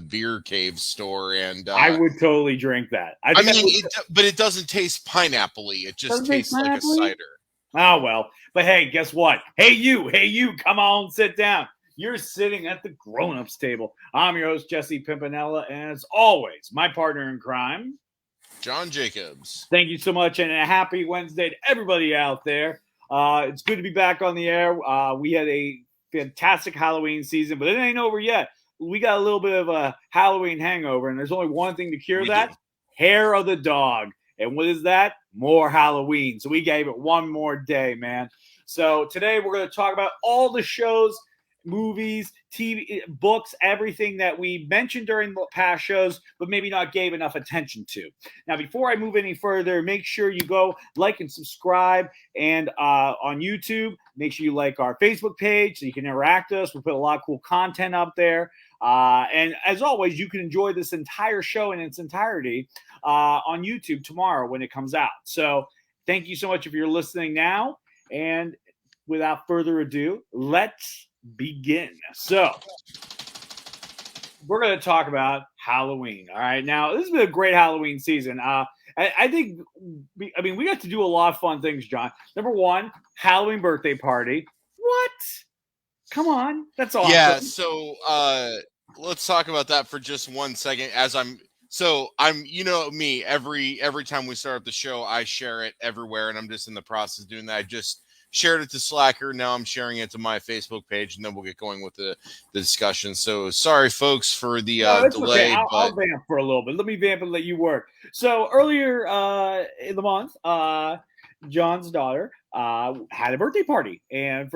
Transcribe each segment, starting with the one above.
beer cave store, and I would totally drink that. But it doesn't taste pineapple-y. It just tastes like a cider. Oh, well. But hey, guess what? Hey, you, come on, sit down. You're sitting at the grown-ups table. I'm your host, Jesse Pimpinella, and as always, my partner in crime, John Jacobs. Thank you so much, and a happy Wednesday to everybody out there. It's good to be back on the air. We had a fantastic Halloween season, but it ain't over yet. We got a little bit of a Halloween hangover, and there's only one thing to cure that. Hair of the dog. And what is that? More Halloween. So we gave it one more day, man. So today we're going to talk about all the shows, movies, TV, books, everything that we mentioned during the past shows, but maybe not gave enough attention to. Now, before I move any further, make sure you go like and subscribe. And on YouTube, make sure you like our Facebook page so you can interact with us. We put a lot of cool content up there. And as always, you can enjoy this entire show in its entirety on YouTube tomorrow when it comes out. So thank you so much if you're listening now. And without further ado, let's begin. So we're going to talk about Halloween. All right. Now, this has been a great Halloween season. I think, we got to do a lot of fun things, John. Number one, Halloween birthday party. What? Come on. That's awesome. Yeah. So let's talk about that for just 1 second. I'm you know me, every time we start up the show, I share it everywhere, and I'm just in the process of doing that. I just shared it to Slacker. Now I'm sharing it to my Facebook page, and then we'll get going with the discussion. So sorry, folks, for the delay. Okay. I'll vamp for a little bit. Let me vamp and let you work. So earlier in the month, John's daughter had a birthday party, and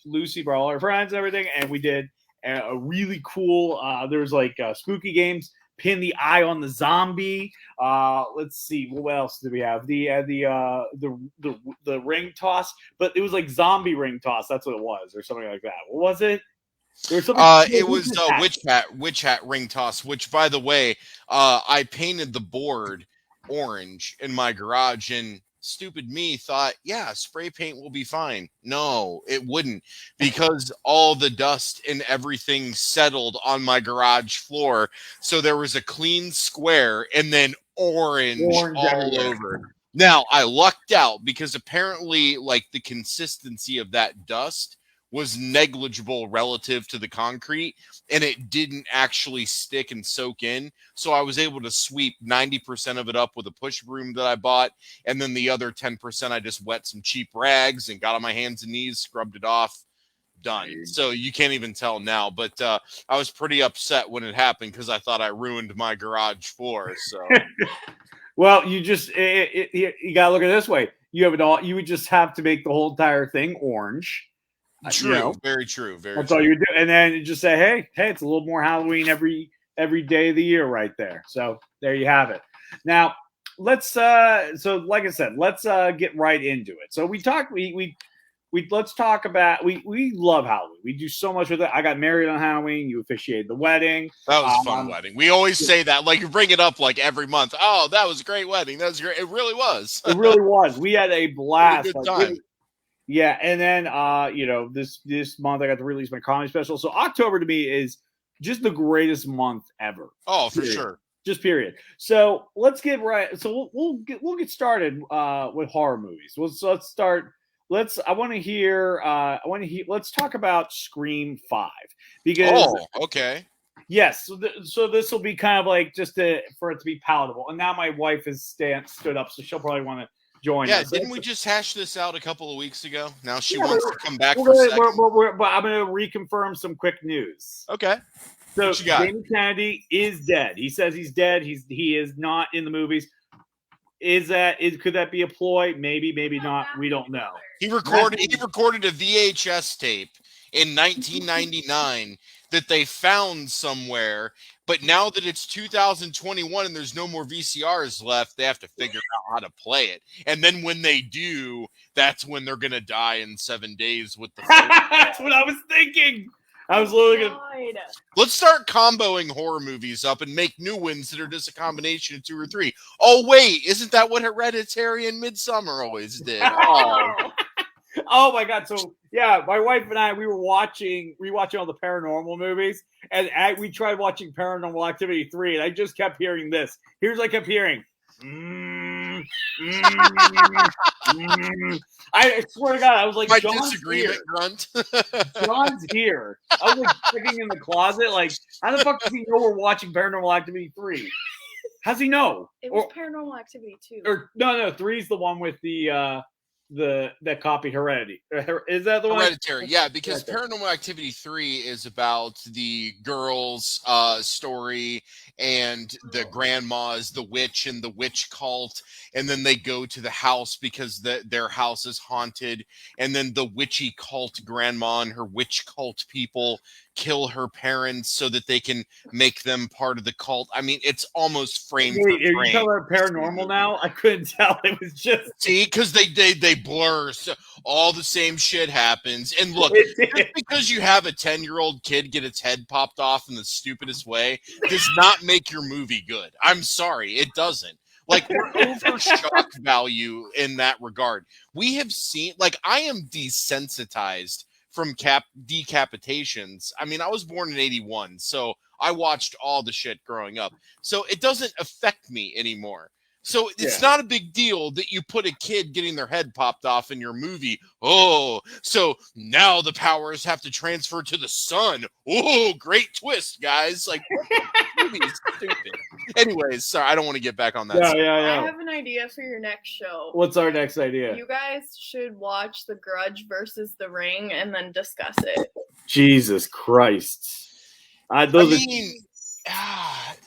Lucy brought all her friends and everything, and we did a really cool. There's like spooky games. Pin the eye on the zombie. Let's see, what else did we have? The ring toss, but it was like zombie ring toss. That's what it was, or something like that. What was it? There was something. It was witch hat ring toss. Which, by the way, I painted the board orange in my garage, and stupid me thought, yeah, spray paint will be fine. No, it wouldn't, because all the dust and everything settled on my garage floor. So there was a clean square and then orange all over. Now, I lucked out because apparently, like, the consistency of that dust was negligible relative to the concrete, and it didn't actually stick and soak in. So I was able to sweep 90% of it up with a push broom that I bought, and then the other 10% I just wet some cheap rags and got on my hands and knees, scrubbed it off, done. So you can't even tell now, but I was pretty upset when it happened because I thought I ruined my garage floor. So, well, you just you gotta look at it this way. You have it all. You would just have to make the whole entire thing orange. True, very true. That's all you would do, and then you just say, "Hey, it's a little more Halloween every day of the year, right there." So there you have it. Now let's so like I said, let's get right into it. So let's talk about we love Halloween. We do so much with it. I got married on Halloween. You officiated the wedding. That was a fun wedding. We always say that, like, you bring it up like every month. Oh, that was a great wedding. That was great. It really was. It really was. We had a blast. Good time. Yeah, and then this month I got to release my comedy special. So October to me is just the greatest month ever. Oh, for sure. Just period. So let's get right. So we'll get started with horror movies. Let's start. Let's talk about Scream 5 because. Oh, okay. Yes, so this will be kind of like just for it to be palatable. And now my wife has stood up, so she'll probably want to join us. Didn't we just hash this out a couple of weeks ago? Now she wants to come back for a second. But I'm going to reconfirm some quick news. Okay. So Jamie Kennedy is dead. He says he's dead. He is not in the movies. Could that be a ploy? Maybe not. We don't know. He recorded a VHS tape in 1999 that they found somewhere, but now that it's 2021 and there's no more VCRs left, they have to figure out how to play it. And then when they do, that's when they're gonna die in 7 days with the. That's what I was thinking. I was literally gonna. Let's start comboing horror movies up and make new ones that are just a combination of 2 or 3. Oh wait, isn't that what Hereditary and Midsommar always did? Oh. Oh my god! So yeah, my wife and I we were rewatching all the paranormal movies, and we tried watching Paranormal Activity 3, and I just kept hearing this. Here's what I kept hearing. I swear to God, I was like, My John's disagreement here. grunt. John's here. I was like checking in the closet, like, how the fuck does he know we're watching Paranormal Activity 3? How's he know? It was Paranormal Activity 2. Or no, 3's the one with the that copied Heredity. Is that the one? Hereditary, yeah, because Paranormal Activity 3 is about the girl's story and the grandma is the witch and the witch cult, and then they go to the house because their house is haunted, and then the witchy cult grandma and her witch cult people kill her parents so that they can make them part of the cult. I mean, it's almost frame for frame. Are you talking about paranormal now? I couldn't tell. It was just because they blur. So all the same shit happens. And look, just because you have a 10-year-old kid get its head popped off in the stupidest way does not make your movie good. I'm sorry, it doesn't. Like, we're over shock value in that regard. We have seen, like, I am desensitized from decapitations. I mean, I was born in 81, so I watched all the shit growing up. So it doesn't affect me anymore. So it's not a big deal that you put a kid getting their head popped off in your movie. Oh, so now the powers have to transfer to the son. Oh, great twist, guys. Like, movie's stupid. Anyways, sorry, I don't want to get back on that. Yeah. I have an idea for your next show. What's our next idea? You guys should watch The Grudge versus The Ring and then discuss it. Jesus Christ. Those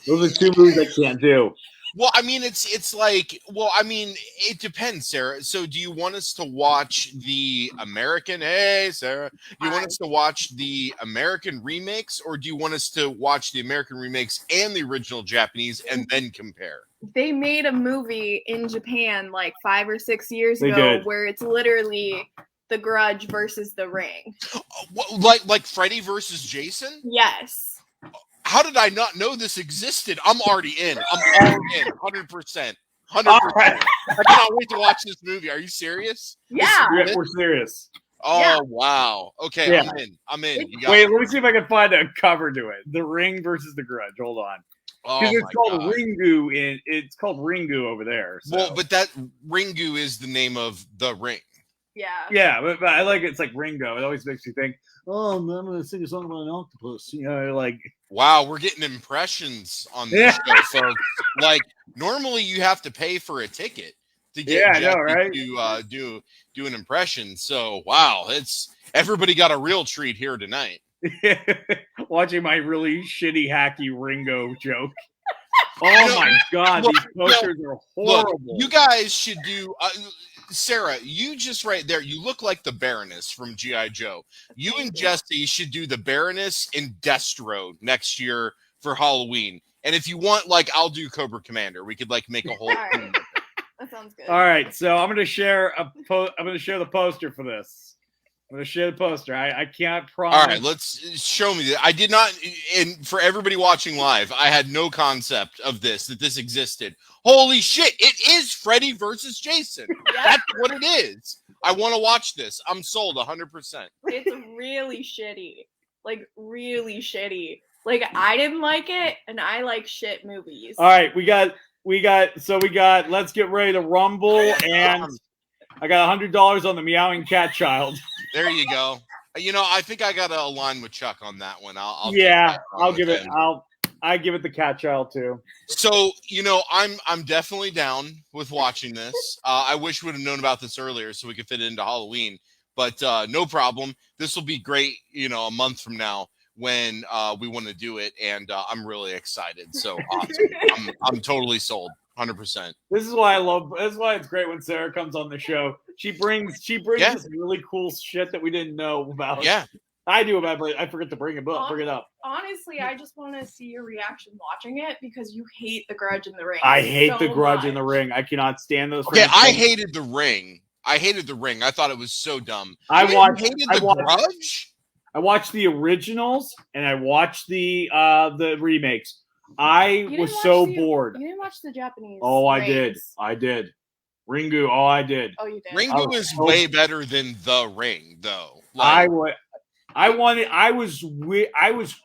are two movies I can't do. Well, I mean, it's like, well, I mean, it depends, Sarah. So do you want us to watch the American, hey, Sarah, do you want us to watch the American remakes, or do you want us to watch the American remakes and the original Japanese and then compare? They made a movie in Japan like 5 or 6 years ago where it's literally The Grudge versus The Ring. Like Freddy versus Jason? Yes. How did I not know this existed? I'm already in. I'm all in, 100%. 100%. Right. I cannot wait to watch this movie. Are you serious? Yeah. We're serious. Oh, wow. Okay, yeah. I'm in. Wait, let me see if I can find a cover to it. The Ring versus The Grudge. Hold on. Because it's called Ringu it's called Ringu over there. So. Well, but that Ringu is the name of the ring. Yeah. Yeah, but I like it's like Ringo. It always makes me think, oh, I'm going to sing a song about an octopus. You know, like. Wow, we're getting impressions on this show, folks. Like, normally you have to pay for a ticket to get to do an impression. So, wow, everybody got a real treat here tonight. Watching my really shitty, hacky Ringo joke. Oh my God, these posters are horrible. Look, you guys should do. Sarah, you just right there. You look like the Baroness from G.I. Joe. You and Jesse should do the Baroness in Destro next year for Halloween. And if you want, like, I'll do Cobra Commander. We could like make a whole. Right. That sounds good. All right, so I'm going to share I'm going to share the poster for this. I'm going to share the poster. I can't promise. All right, let's show me that. I did not, and for everybody watching live, I had no concept of that this existed. Holy shit, it is Freddy versus Jason. Yeah. That's what it is. I want to watch this. I'm sold 100%. It's really shitty. Like, really shitty. Like, I didn't like it, and I like shit movies. All right, we got, let's get ready to rumble, and I got $100 on the Meowing Cat Child. There you go. You know, I think I got to align with Chuck on that one. I'll give it. I give it the Cat Child too. So, you know, I'm definitely down with watching this. I wish we would have known about this earlier so we could fit it into Halloween, but no problem. This will be great, you know, a month from now when we want to do it, and I'm really excited. So awesome. I'm totally sold. 100%. This is why it's great when Sarah comes on the show. She brings this really cool shit that we didn't know about. Yeah. I do about it, but I forget to bring it up. Honestly, I just want to see your reaction watching it because you hate The Grudge and The Ring. I hate The Grudge and The Ring. I cannot stand those. Okay, I hated The Ring. I thought it was so dumb. I watched Grudge? I watched the originals and I watched the remakes. I was so bored. You didn't watch the Japanese. Oh, I did. Ringu. Oh, I did. Oh, you did. Ringu is way better than The Ring, though. I was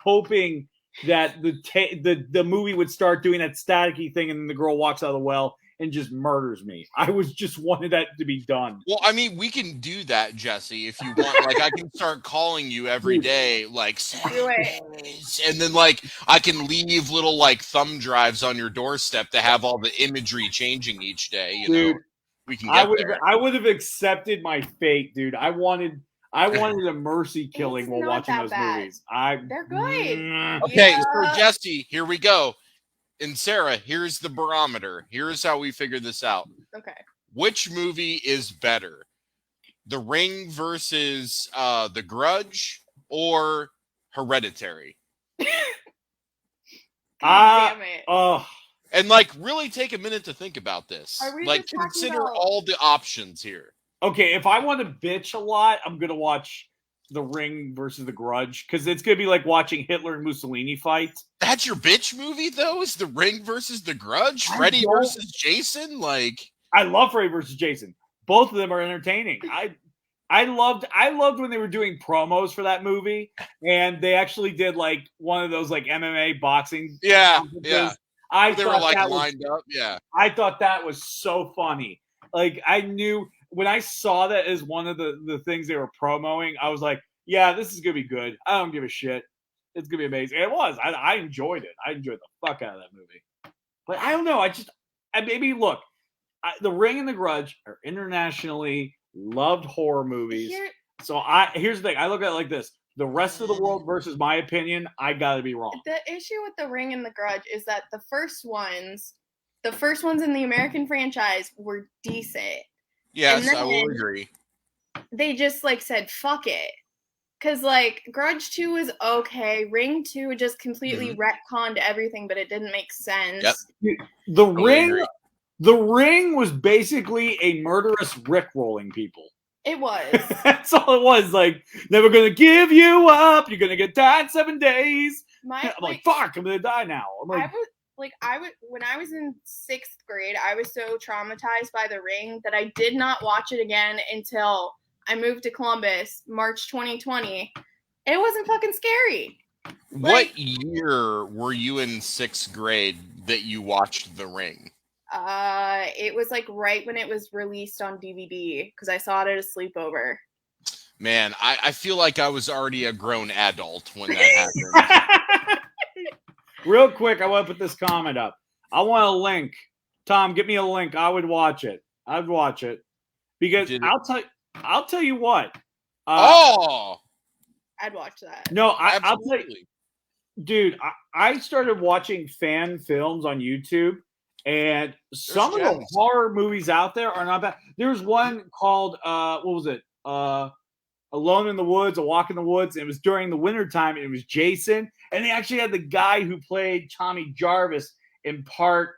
hoping that the movie would start doing that staticky thing, and then the girl walks out of the well and just murders me. I was just wanted that to be done. Well, I mean, we can do that, Jesse, if you want. Like, I can start calling you every day, like, and then, like, I can leave little, like, thumb drives on your doorstep to have all the imagery changing each day, you know? We can get there. I would have accepted my fate, dude. I wanted a mercy killing while watching those movies. They're good. Okay, so Jesse, here we go. And Sarah, here's the barometer. Here's how we figure this out. Okay. Which movie is better? The Ring versus The Grudge or Hereditary? Damn it. Oh. And, like, really take a minute to think about this. Like, just talking consider about- all the options here. Okay, if I want to bitch a lot, I'm going to watch The Ring versus The Grudge, because it's going to be like watching Hitler and Mussolini fight. That's your bitch movie, though? Is The Ring versus The Grudge? Freddy versus Jason? Like, I love Freddy versus Jason. Both of them are entertaining. I loved when they were doing promos for that movie, and they actually did like one of those like MMA boxing. Yeah. They were like lined up. Yeah. I thought that was so funny. Like, I knew when I saw that as one of the things they were promoting, I was like, yeah, this is gonna be good. I don't give a shit. It's gonna be amazing. And it was. I enjoyed it. I enjoyed the fuck out of that movie. But I don't know. The Ring and The Grudge are internationally loved horror movies. Here's the thing. I look at it like this. The rest of the world versus my opinion, I gotta be wrong. The issue with The Ring and The Grudge is that the first ones in the American franchise were decent. Yes, I will agree. They just like said, fuck it. Because like Grudge 2 was okay. Ring 2 just completely retconned everything, but it didn't make sense. Yep. The Ring was basically a murderous rickrolling people. It was. That's all it was. Like, never gonna give you up. You're gonna get died in 7 days. I'm like, fuck, I'm gonna die now. I'm like, when I was in 6th grade, I was so traumatized by The Ring that I did not watch it again until I moved to Columbus, March 2020. It wasn't fucking scary. What year were you in 6th grade that you watched The Ring? It was like right when it was released on DVD because I saw it at a sleepover. Man, I feel like I was already a grown adult when that happened. Real quick, I want to put this comment up. I want a link. Tom, get me a link. I would watch it. I'd watch it because I'll tell you what. I'd watch that. No, I'll tell you, dude. I started watching fan films on YouTube. And some of the horror movies out there are not bad. There's one called what was it? Alone in the Woods, A Walk in the Woods. It was during the wintertime. It was Jason. And they actually had the guy who played Tommy Jarvis in part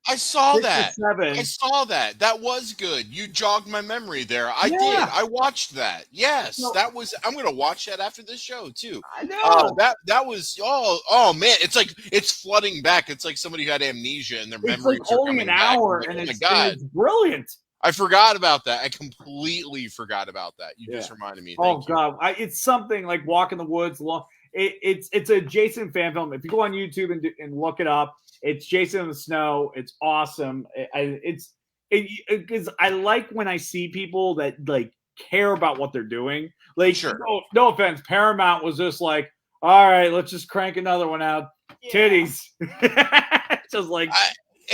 I saw that. I saw that. That was good. You jogged my memory there. I did. I watched that. Yes. That was I'm gonna watch that after this show too. I know. That was oh man, it's like it's flooding back. It's like somebody who had amnesia and their memories like only an hour back. and it's brilliant. I forgot about that. I completely forgot about that. You just reminded me. Thank you. God. It's something like Walk in the Woods. It's a Jason fan film. If you go on YouTube and look it up, it's Jason in the Snow. It's awesome. Because I like when I see people that like care about what they're doing. Like, no offense, Paramount was just like, all right, let's just crank another one out. Yeah. Titties. Just like.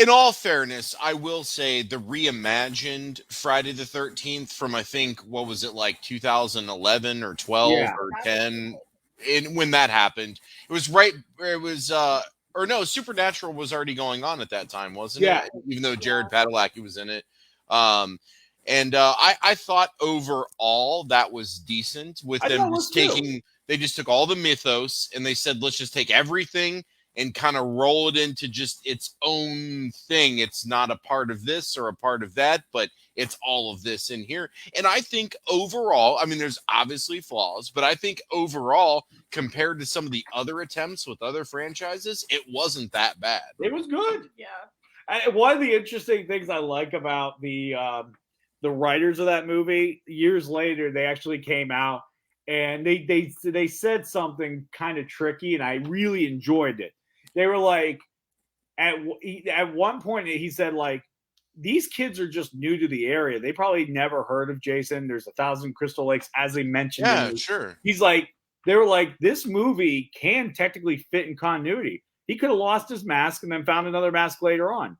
In all fairness, I will say the reimagined Friday the 13th from, I think, what was it, like 2011 or 12 or 10? When that happened, it was right where it was, or no, Supernatural was already going on at that time, wasn't it? Even though Jared Padalecki was in it. I thought overall that was decent with them just they just took all the mythos and they said, let's just take everything and kind of roll it into just its own thing. It's not a part of this or a part of that, but it's all of this in here. And I think overall, I mean, there's obviously flaws, but I think overall, compared to some of the other attempts with other franchises, it wasn't that bad. It was good. Yeah. One of the interesting things I like about the writers of that movie, years later, they actually came out and they said something kind of tricky, and I really enjoyed it. They were like, at one point, he said, like, these kids are just new to the area. They probably never heard of Jason. There's 1,000 Crystal Lakes, as they mentioned. Yeah, sure. He's like, they were like, this movie can technically fit in continuity. He could have lost his mask and then found another mask later on.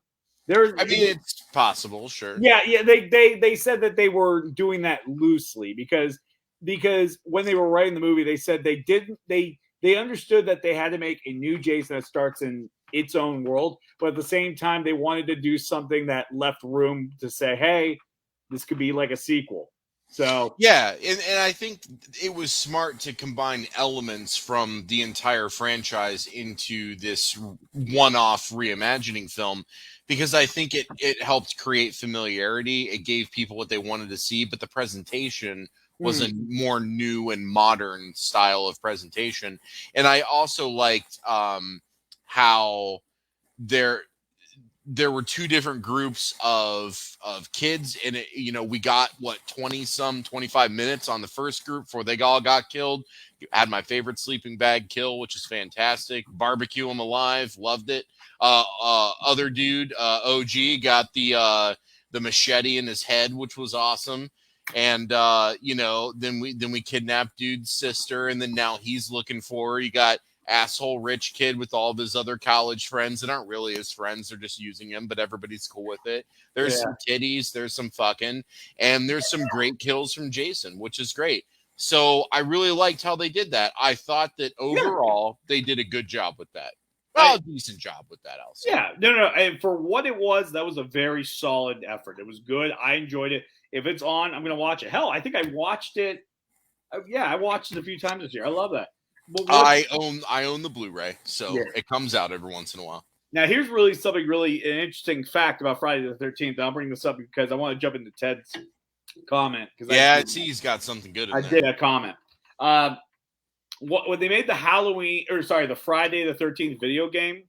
I mean, it's possible, sure. Yeah. They said that they were doing that loosely because when they were writing the movie, they said they understood that they had to make a new Jason that starts in its own world, but at the same time, they wanted to do something that left room to say, hey, this could be like a sequel. So yeah, and I think it was smart to combine elements from the entire franchise into this one-off reimagining film, because I think it helped create familiarity. It gave people what they wanted to see, but the presentation was a more new and modern style of presentation. And I also liked how there were two different groups of kids, and we got 25 minutes on the first group before they all got killed. You had my favorite sleeping bag kill, which is fantastic. Barbecue them alive, loved it. Other dude, OG, got the machete in his head, which was awesome. And then we kidnapped dude's sister, and then now he's looking for her. You got asshole rich kid with all of his other college friends that aren't really his friends, they're just using him, but everybody's cool with it. There's some titties, there's some fucking, and there's some great kills from Jason, which is great. So I really liked how they did that. I thought that overall they did a good job with that. Well, a decent job with that, I'll say. Yeah, no. And for what it was, that was a very solid effort. It was good. I enjoyed it. If it's on, I'm going to watch it. Hell, I think I watched it. I watched it a few times this year. I love that. I own the Blu-ray, so it comes out every once in a while. Now, here's really something an interesting fact about Friday the 13th. I'll bring this up because I want to jump into Ted's comment. I see he's got something good in there. I did a comment. When they made the Friday the 13th video game.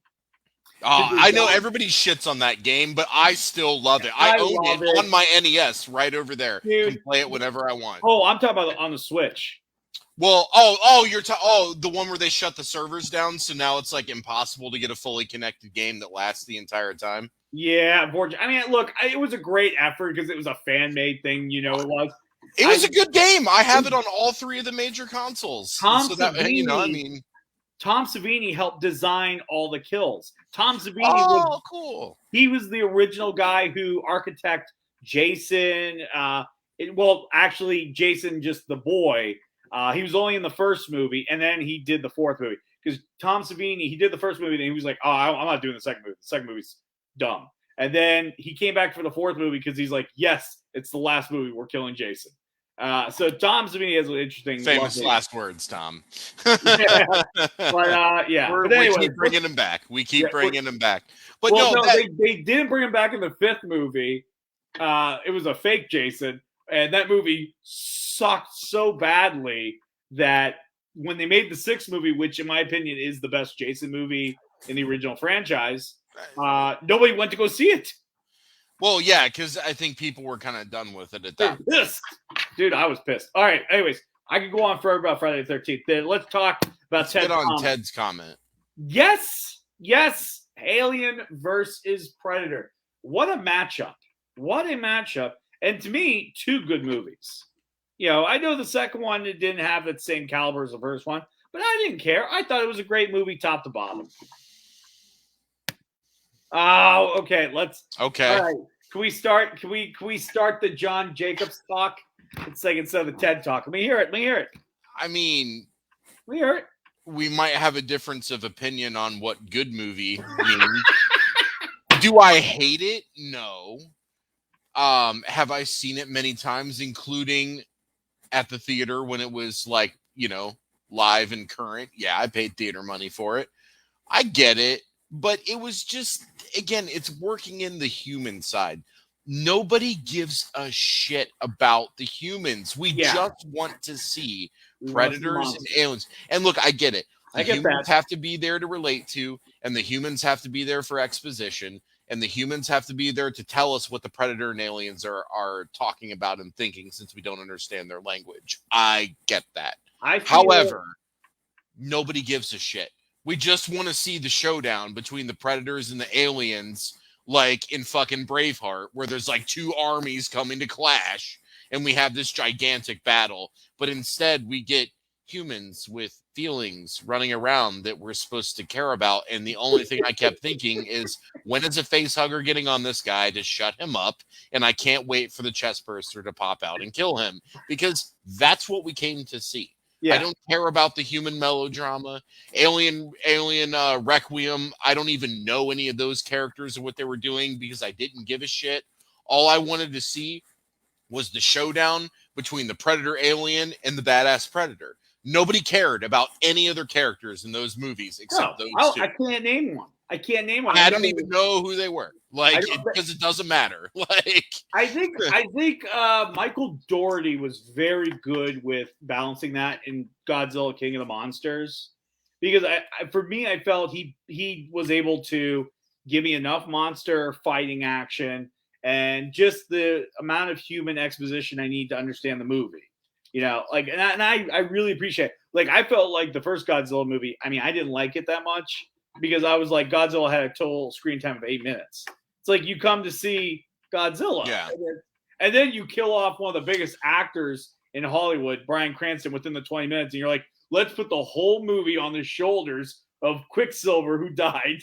I know everybody shits on that game, but I still love it. I own it on my NES right over there. Dude, can play it whenever I want. Oh, I'm talking about on the Switch. Well, you're the one where they shut the servers down, so now it's like impossible to get a fully connected game that lasts the entire time. Yeah, unfortunately. I mean, look, it was a great effort because it was a fan-made thing. It was. It was a good game. I have it on all three of the major consoles. Tom Savini helped design all the kills. Tom Savini was cool. He was the original guy who architected Jason. Actually, Jason, just the boy. He was only in the first movie, and then he did the fourth movie. Because Tom Savini, he did the first movie, and he was like, I'm not doing the second movie. The second movie's dumb. And then he came back for the fourth movie because he's like, yes, it's the last movie. We're killing Jason. So Tom Savini has an interesting... Famous last words, Tom. But anyway, we keep bringing him back. Bringing him back. But they didn't bring him back in the fifth movie. It was a fake Jason. And that movie sucked so badly that when they made the sixth movie, which in my opinion is the best Jason movie in the original franchise, nobody went to go see it. Well, yeah, because I think people were kind of done with it at that point. Dude, I was pissed. All right, anyways, I could go on forever about Friday the 13th. Then let's talk about Ted's comment. Ted's comment. Yes, Alien versus Predator. What a matchup. And to me, two good movies. I know the second one didn't have the same caliber as the first one, but I didn't care. I thought it was a great movie top to bottom. Oh, okay. Okay. All right. Can we start the John Jacobs talk? It's like instead of the TED talk. Let me hear it. I mean, let me hear it. We might have a difference of opinion on what good movie means. Do I hate it? No. Have I seen it many times, including at the theater when it was like, live and current? Yeah, I paid theater money for it. I get it. But it was just, again, it's working in the human side. Nobody gives a shit about the humans. We just want to see predators and aliens. And look, I get it. The humans have to be there to relate to, and the humans have to be there for exposition. and the humans have to be there to tell us what the Predator and aliens are talking about and thinking, since we don't understand their language. I get that. However, nobody gives a shit. We just want to see the showdown between the Predators and the aliens, like in fucking Braveheart, where there's like two armies coming to clash, and we have this gigantic battle. But instead, we get humans with feelings running around that we're supposed to care about. And the only thing I kept thinking is, when is a face hugger getting on this guy to shut him up? And I can't wait for the chest burster to pop out and kill him, because that's what we came to see. Yeah. I don't care about the human melodrama. Alien Requiem, I don't even know any of those characters or what they were doing, because I didn't give a shit. All I wanted to see was the showdown between the Predator alien and the badass Predator. Nobody cared about any other characters in those movies except those two. I can't name one. I don't even know who they were. Like, because it doesn't matter. Like, I think Michael Dougherty was very good with balancing that in Godzilla King of the Monsters, because for me, I felt he was able to give me enough monster fighting action and just the amount of human exposition I need to understand the movie. You know, like, and I really appreciate it. Like, I felt like the first Godzilla movie, I mean, I didn't like it that much, because I was like, Godzilla had a total screen time of 8 minutes. It's like, you come to see Godzilla. Yeah. And then you kill off one of the biggest actors in Hollywood, Bryan Cranston, within the 20 minutes. And you're like, let's put the whole movie on the shoulders of Quicksilver, who died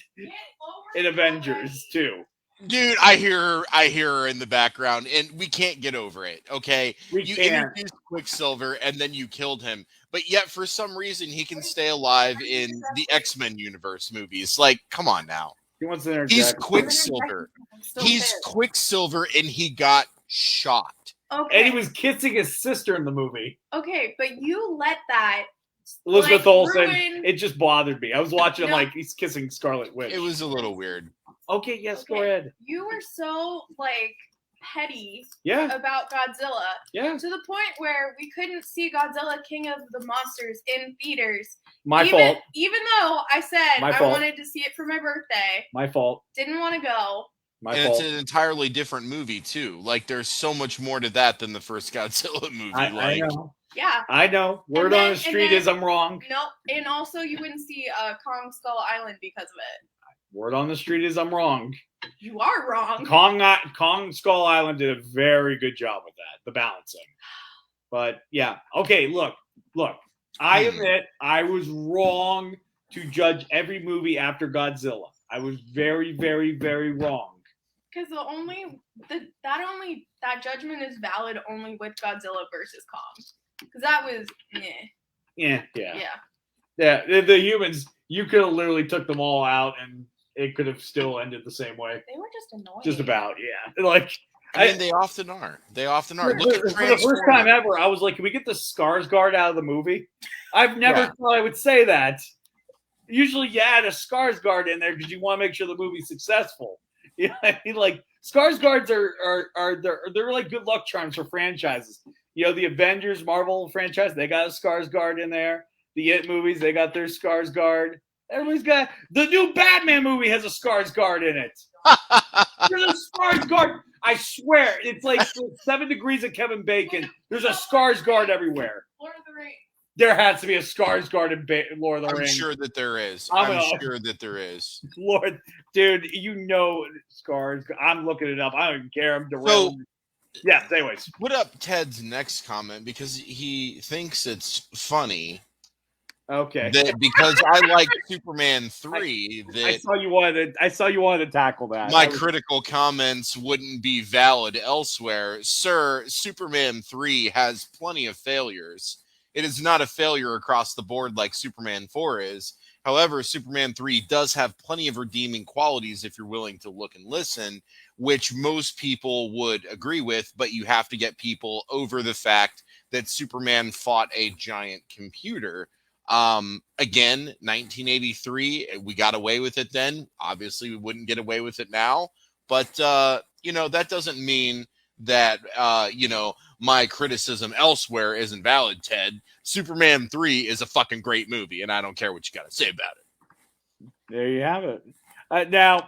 in Avengers 2. Dude, I hear her in the background, and we can't get over it, okay? You introduced Quicksilver, and then you killed him. But yet, for some reason, he can stay alive in the X-Men universe movies. Like, come on now. He wants to interject. He's Quicksilver. He's Quicksilver, and he got shot. Okay. And he was kissing his sister in the movie. Okay, but you let that Elizabeth Olsen. It just bothered me. I was watching him like he's kissing Scarlet Witch. It was a little weird. Okay, yes, go ahead. You were so petty about Godzilla. Yeah. To the point where we couldn't see Godzilla King of the Monsters in theaters. My fault. Even though I said I wanted to see it for my birthday. My fault. Didn't want to go. It's an entirely different movie too. Like, there's so much more to that than the first Godzilla movie. I know. Yeah. I know. Word on the street is I'm wrong. No, and also you wouldn't see Kong Skull Island because of it. Word on the street is I'm wrong. You are wrong. Kong Skull Island did a very good job with that, the balancing. But yeah, okay, look. I admit I was wrong to judge every movie after Godzilla. I was very, very, very wrong. Because that judgment is valid only with Godzilla versus Kong. Because that was Yeah. The humans, you could have literally took them all out and it could have still ended the same way. They were just annoying. Just about, yeah. Like, I mean, they often are. Look at for the first time ever, I was like, can we get the Skarsgård out of the movie? I've never thought I would say that. Usually you add a Skarsgård in there because you want to make sure the movie's successful. You know what I mean? Like, Skarsgårds they're like good luck charms for franchises. You know, the Avengers Marvel franchise, they got a Skarsgård in there. The It movies, they got their Skarsgård. Everybody's got the new Batman movie has a Skarsgård in it. There's a Skarsgård. I swear, it's like 7 Degrees of Kevin Bacon. There's a Skarsgård everywhere. Lord of the Rings. There has to be a Skarsgård in Lord of the Rings. I'm sure that there is. Lord, dude, you know Skarsgård. I'm looking it up. I don't even care. I'm derailed. Yeah, anyways. Put up Ted's next comment because he thinks it's funny. Okay. Because I like Superman 3. I saw you wanted to tackle that. My critical comments wouldn't be valid elsewhere. Sir, Superman 3 has plenty of failures. It is not a failure across the board like Superman 4 is. However, Superman 3 does have plenty of redeeming qualities if you're willing to look and listen, which most people would agree with, but you have to get people over the fact that Superman fought a giant computer. Again, 1983, we got away with it then. Obviously, we wouldn't get away with it now. But, that doesn't mean that, my criticism elsewhere isn't valid, Ted. Superman 3 is a fucking great movie, and I don't care what you got to say about it. There you have it. Now,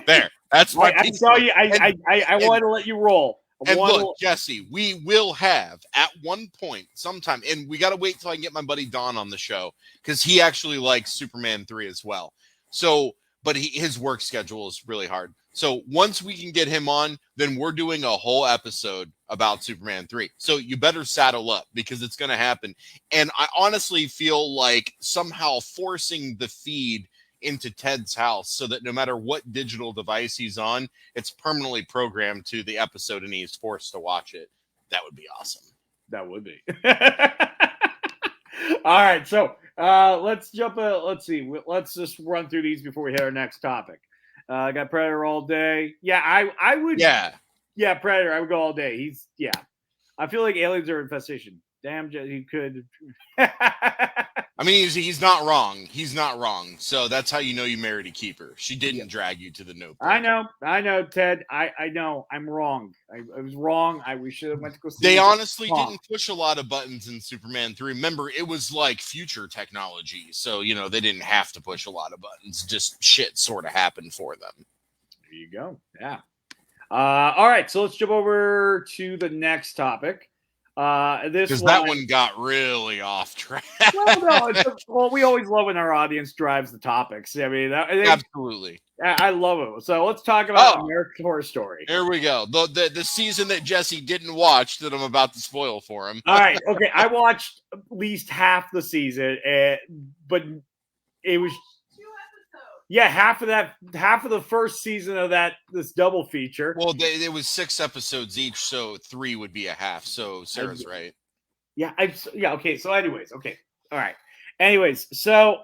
There. That's my I piece. saw you. I wanted to let you roll. And look, Jesse, we will have at one point, sometime, and we got to wait till I can get my buddy Don on the show because he actually likes Superman 3 as well. So, but his work schedule is really hard. So once we can get him on, then we're doing a whole episode about Superman 3. So you better saddle up because it's going to happen. And I honestly feel like somehow forcing the feed into Ted's house so that no matter what digital device he's on, it's permanently programmed to the episode and he's forced to watch it. That would be awesome. That would be. All right, so let's jump. Let's see. Let's just run through these before we hit our next topic. I got Predator all day. Yeah, I would. Yeah, Predator. I would go all day. I feel like aliens are infestation. Damn, he could. I mean, he's not wrong. He's not wrong. So that's how you know you married a keeper. She didn't drag you to the Notebook. I know, Ted. I know. I'm wrong. I was wrong. We should have went to go see. They honestly didn't push a lot of buttons in Superman 3. Remember, it was like future technology. So, they didn't have to push a lot of buttons. Just shit sort of happened for them. There you go. Yeah. All right. So let's jump over to the next topic. Because that one got really off track. Well, we always love when our audience drives the topics. I mean, absolutely. I love it. So let's talk about American Horror Story. Here we go. The season that Jesse didn't watch that I'm about to spoil for him. All right. Okay. I watched at least half the season, but it was. Yeah, half of the first season of this double feature. Well, it was 6 episodes each, so 3 would be a half. So Sarah's right. Yeah, okay. So, anyways, okay, all right. Anyways, so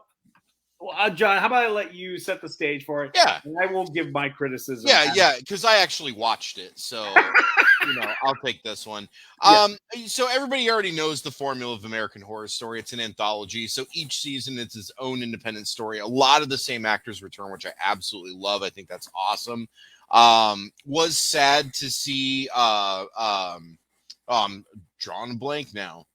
John, how about I let you set the stage for it? Yeah, and I will give my criticism. Yeah, because I actually watched it, so I'll take this one. So everybody already knows the formula of American Horror Story. It's an anthology, so each season it's its own independent story. A lot of the same actors return, which I absolutely love. I think that's awesome. Was sad to see drawing a blank now.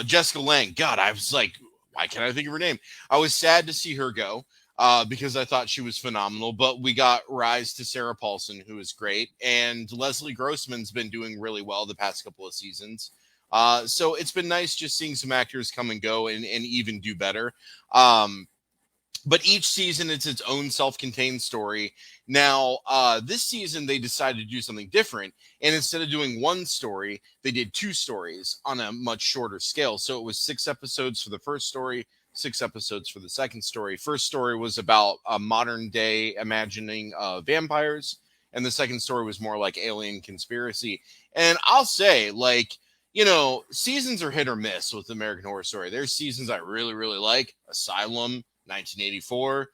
Jessica Lange. God, I was like, why can't I think of her name? I was sad to see her go. Because I thought she was phenomenal, but we got rise to Sarah Paulson, who is great, and Leslie Grossman's been doing really well the past couple of seasons. So it's been nice just seeing some actors come and go and even do better. But each season, it's its own self-contained story. Now, this season, they decided to do something different, and instead of doing one story, they did 2 stories on a much shorter scale. So it was 6 episodes for the first story, 6 episodes for the second story. First story was about a modern day imagining of vampires, and the second story was more like alien conspiracy. And I'll say, seasons are hit or miss with American Horror Story. There's seasons I really, really like. Asylum, 1984.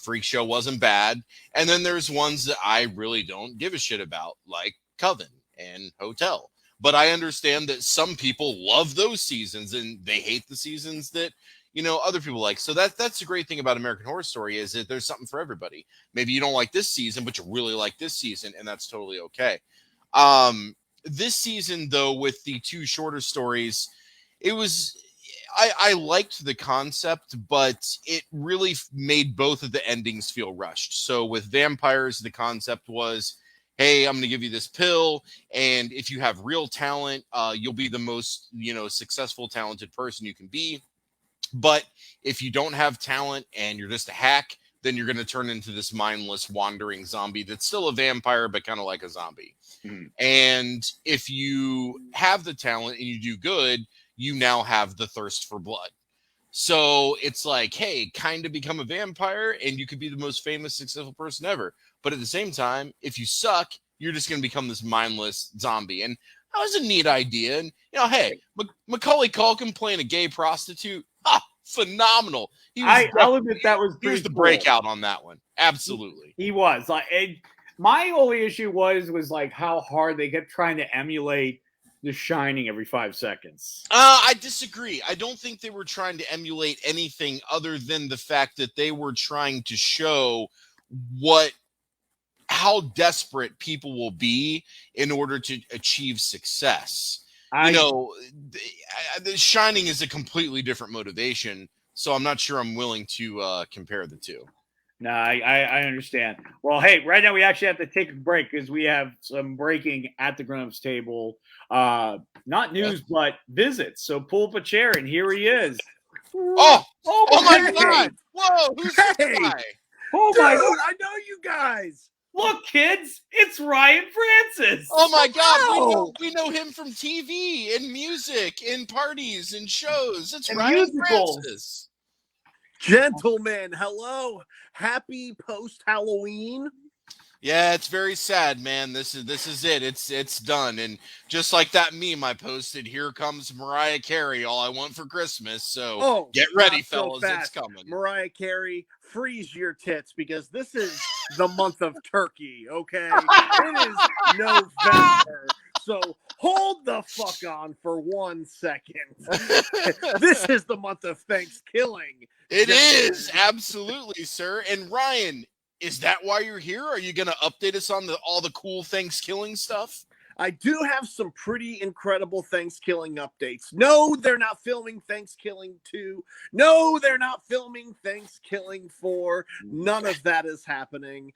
Freak Show wasn't bad. And then there's ones that I really don't give a shit about, like Coven and Hotel. But I understand that some people love those seasons and they hate the seasons that other people like. So that's the great thing about American Horror Story is that there's something for everybody. Maybe you don't like this season, but you really like this season, and that's totally okay. This season, though, with the 2 shorter stories, I liked the concept, but it really made both of the endings feel rushed. So with vampires, the concept was, hey, I'm going to give you this pill, and if you have real talent, you'll be the most, successful, talented person you can be. But if you don't have talent and you're just a hack, then you're going to turn into this mindless, wandering zombie that's still a vampire, but kind of like a zombie. And if you have the talent and you do good, you now have the thirst for blood. So it's like, hey, kind of become a vampire and you could be the most famous, successful person ever. But at the same time, if you suck, you're just going to become this mindless zombie. And that was a neat idea. And, hey, Macaulay Culkin playing a gay prostitute, phenomenal. I'll admit that was he was the breakout on that one. Absolutely. He was. My only issue was like how hard they kept trying to emulate The Shining every 5 seconds. I disagree. I don't think they were trying to emulate anything other than the fact that they were trying to show how desperate people will be in order to achieve success. The Shining is a completely different motivation, so I'm not sure I'm willing to compare the 2. No, I understand. Well, hey, right now we actually have to take a break because we have some breaking at the grown-ups table. Not news, but visits. So pull up a chair, and here he is. Oh my Hey! God! Whoa, who's this Hey! guy? Oh Dude, my! I know you guys. Look, kids, it's Ryan Francis. Oh my God! Hello! We know him from TV and music and parties and shows. It's And Ryan musicals. Francis. Gentlemen, hello. Happy post-Halloween. Yeah, it's very sad, man. This is it. It's done. And just like that meme I posted, here comes Mariah Carey. All I want for Christmas. So get ready, not so fellas. It's fast. coming. Mariah Carey, freeze your tits because this is the month of turkey, okay? It is November. So hold the fuck on for 1 second. This is the month of Thanksgiving. It is absolutely, sir. And Ryan, is that why you're here? Are you going to update us on all the cool Thanksgiving stuff? I do have some pretty incredible Thanksgiving updates. No, they're not filming Thanksgiving 2. No, they're not filming Thanksgiving 4. None of that is happening.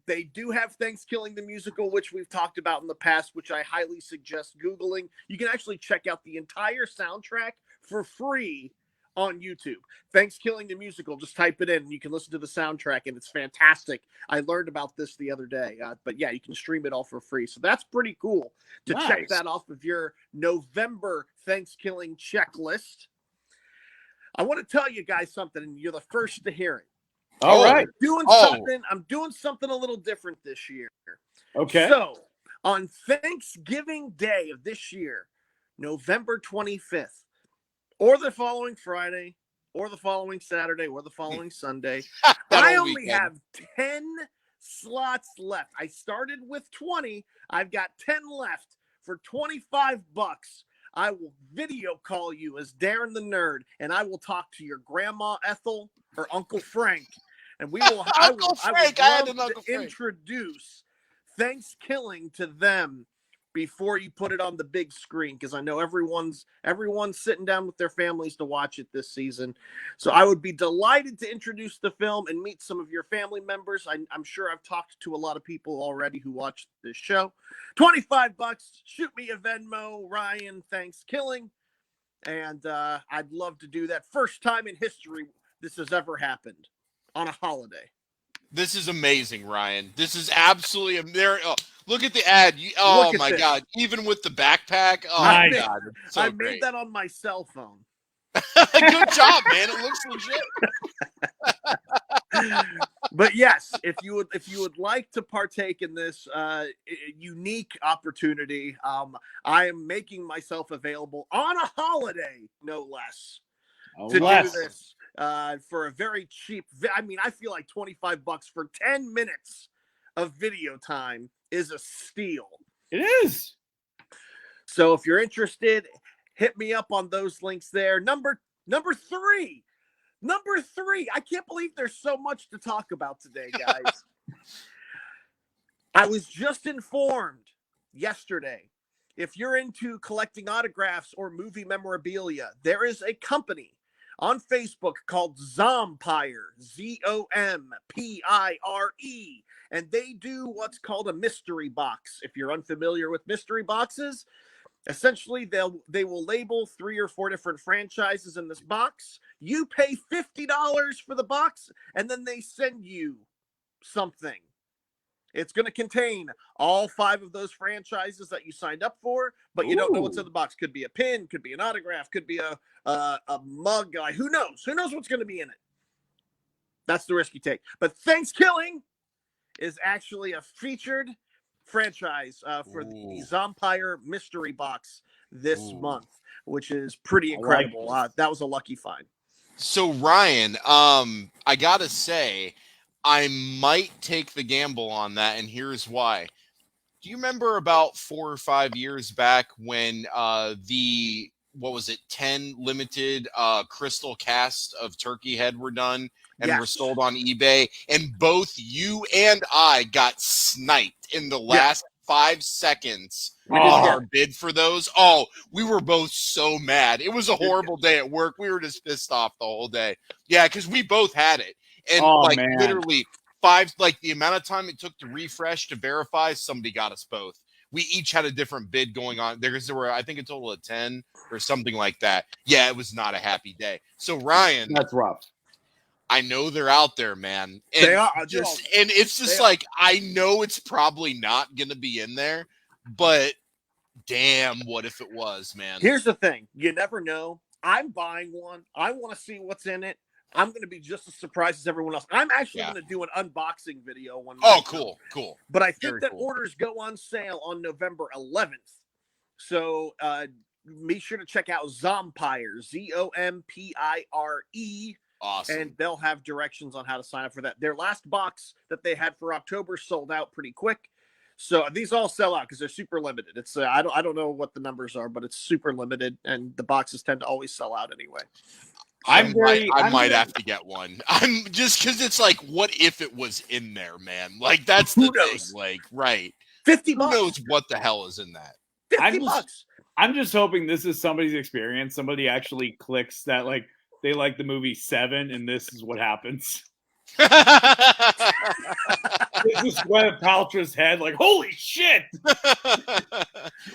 They do have Thanksgiving the musical, which we've talked about in the past, which I highly suggest Googling. You can actually check out the entire soundtrack for free on YouTube. Thanksgiving the musical, just type it in and you can listen to the soundtrack and it's fantastic. I learned about this the other day, but yeah, you can stream it all for free. So that's pretty cool to check that off of your November Thanksgiving checklist. I want to tell you guys something and you're the first to hear it. All right. I'm doing something a little different this year. Okay. So on Thanksgiving Day of this year, November 25th, or the following Friday, or the following Saturday, or the following Sunday. I only have 10 slots left. I started with 20. I've got 10 left. For $25, I will video call you as Darren the Nerd, and I will talk to your Grandma Ethel or Uncle Frank. And we will I would love to introduce Thanksgiving to them before you put it on the big screen, because I know everyone's sitting down with their families to watch it this season. So I would be delighted to introduce the film and meet some of your family members. I'm sure I've talked to a lot of people already who watch this show. $25, shoot me a Venmo, Ryan Thanksgiving, and I'd love to do that. First time in history this has ever happened on a holiday. This is amazing, Ryan. This is absolutely look at the ad. Oh my God. Even with the backpack. Oh my God. So I made that on my cell phone. Good job, man. It looks legit. But yes, if you would like to partake in this unique opportunity, I am making myself available on a holiday, no less, to do this for a very cheap. I mean, I feel like $25 for 10 minutes of video time is a steal. It is. So if you're interested, hit me up on those links there. Number three. I can't believe there's so much to talk about today, guys. I was just informed yesterday, if you're into collecting autographs or movie memorabilia, there is a company on Facebook called Zompire, Zompire, and they do what's called a mystery box. If you're unfamiliar with mystery boxes, essentially they will label 3 or 4 different franchises in this box. You pay $50 for the box, and then they send you something. It's going to contain all 5 of those franchises that you signed up for, but you don't know what's in the box. Could be a pin, could be an autograph, could be a mug guy. Who knows? Who knows what's going to be in it? That's the risk you take. But Thanksgiving is actually a featured franchise for the Zompire mystery box this month, which is pretty incredible. That was a lucky find. So Ryan, I gotta say, I might take the gamble on that, and here's why. Do you remember about 4 or 5 years back when the 10 limited crystal cast of turkey head were done and were sold on eBay, and both you and I got sniped in the last 5 seconds on our bid for those? Oh, we were both so mad. It was a horrible day at work. We were just pissed off the whole day. Yeah, because we both had it. And man. literally the amount of time it took to refresh to verify, somebody got us both. We each had a different bid going on. There were, I think, a total of 10 or something like that. Yeah, it was not a happy day. So Ryan, That's rough. I know they're out there, man. And They are. and it's just I know it's probably not going to be in there, but damn, what if it was, man? Here's the thing. You never know. I'm buying one. I want to see what's in it. I'm going to be just as surprised as everyone else. I'm actually going to do an unboxing video one. Oh, cool. But I think Very cool. orders go on sale on November 11th. So be sure to check out Zompire, Zompire. Awesome. And they'll have directions on how to sign up for that. Their last box that they had for October sold out pretty quick. So these all sell out because they're super limited. It's I don't know what the numbers are, but it's super limited, and the boxes tend to always sell out anyway. I might have to get one. I'm just because it's like, what if it was in there, man? Like that's the thing. Like, right? $50. Who knows what the hell is in that? $50. I'm just hoping this is somebody's experience. Somebody actually clicks that like they like the movie Seven, and this is what happens. This is Gwyneth Paltrow's head, like, holy shit!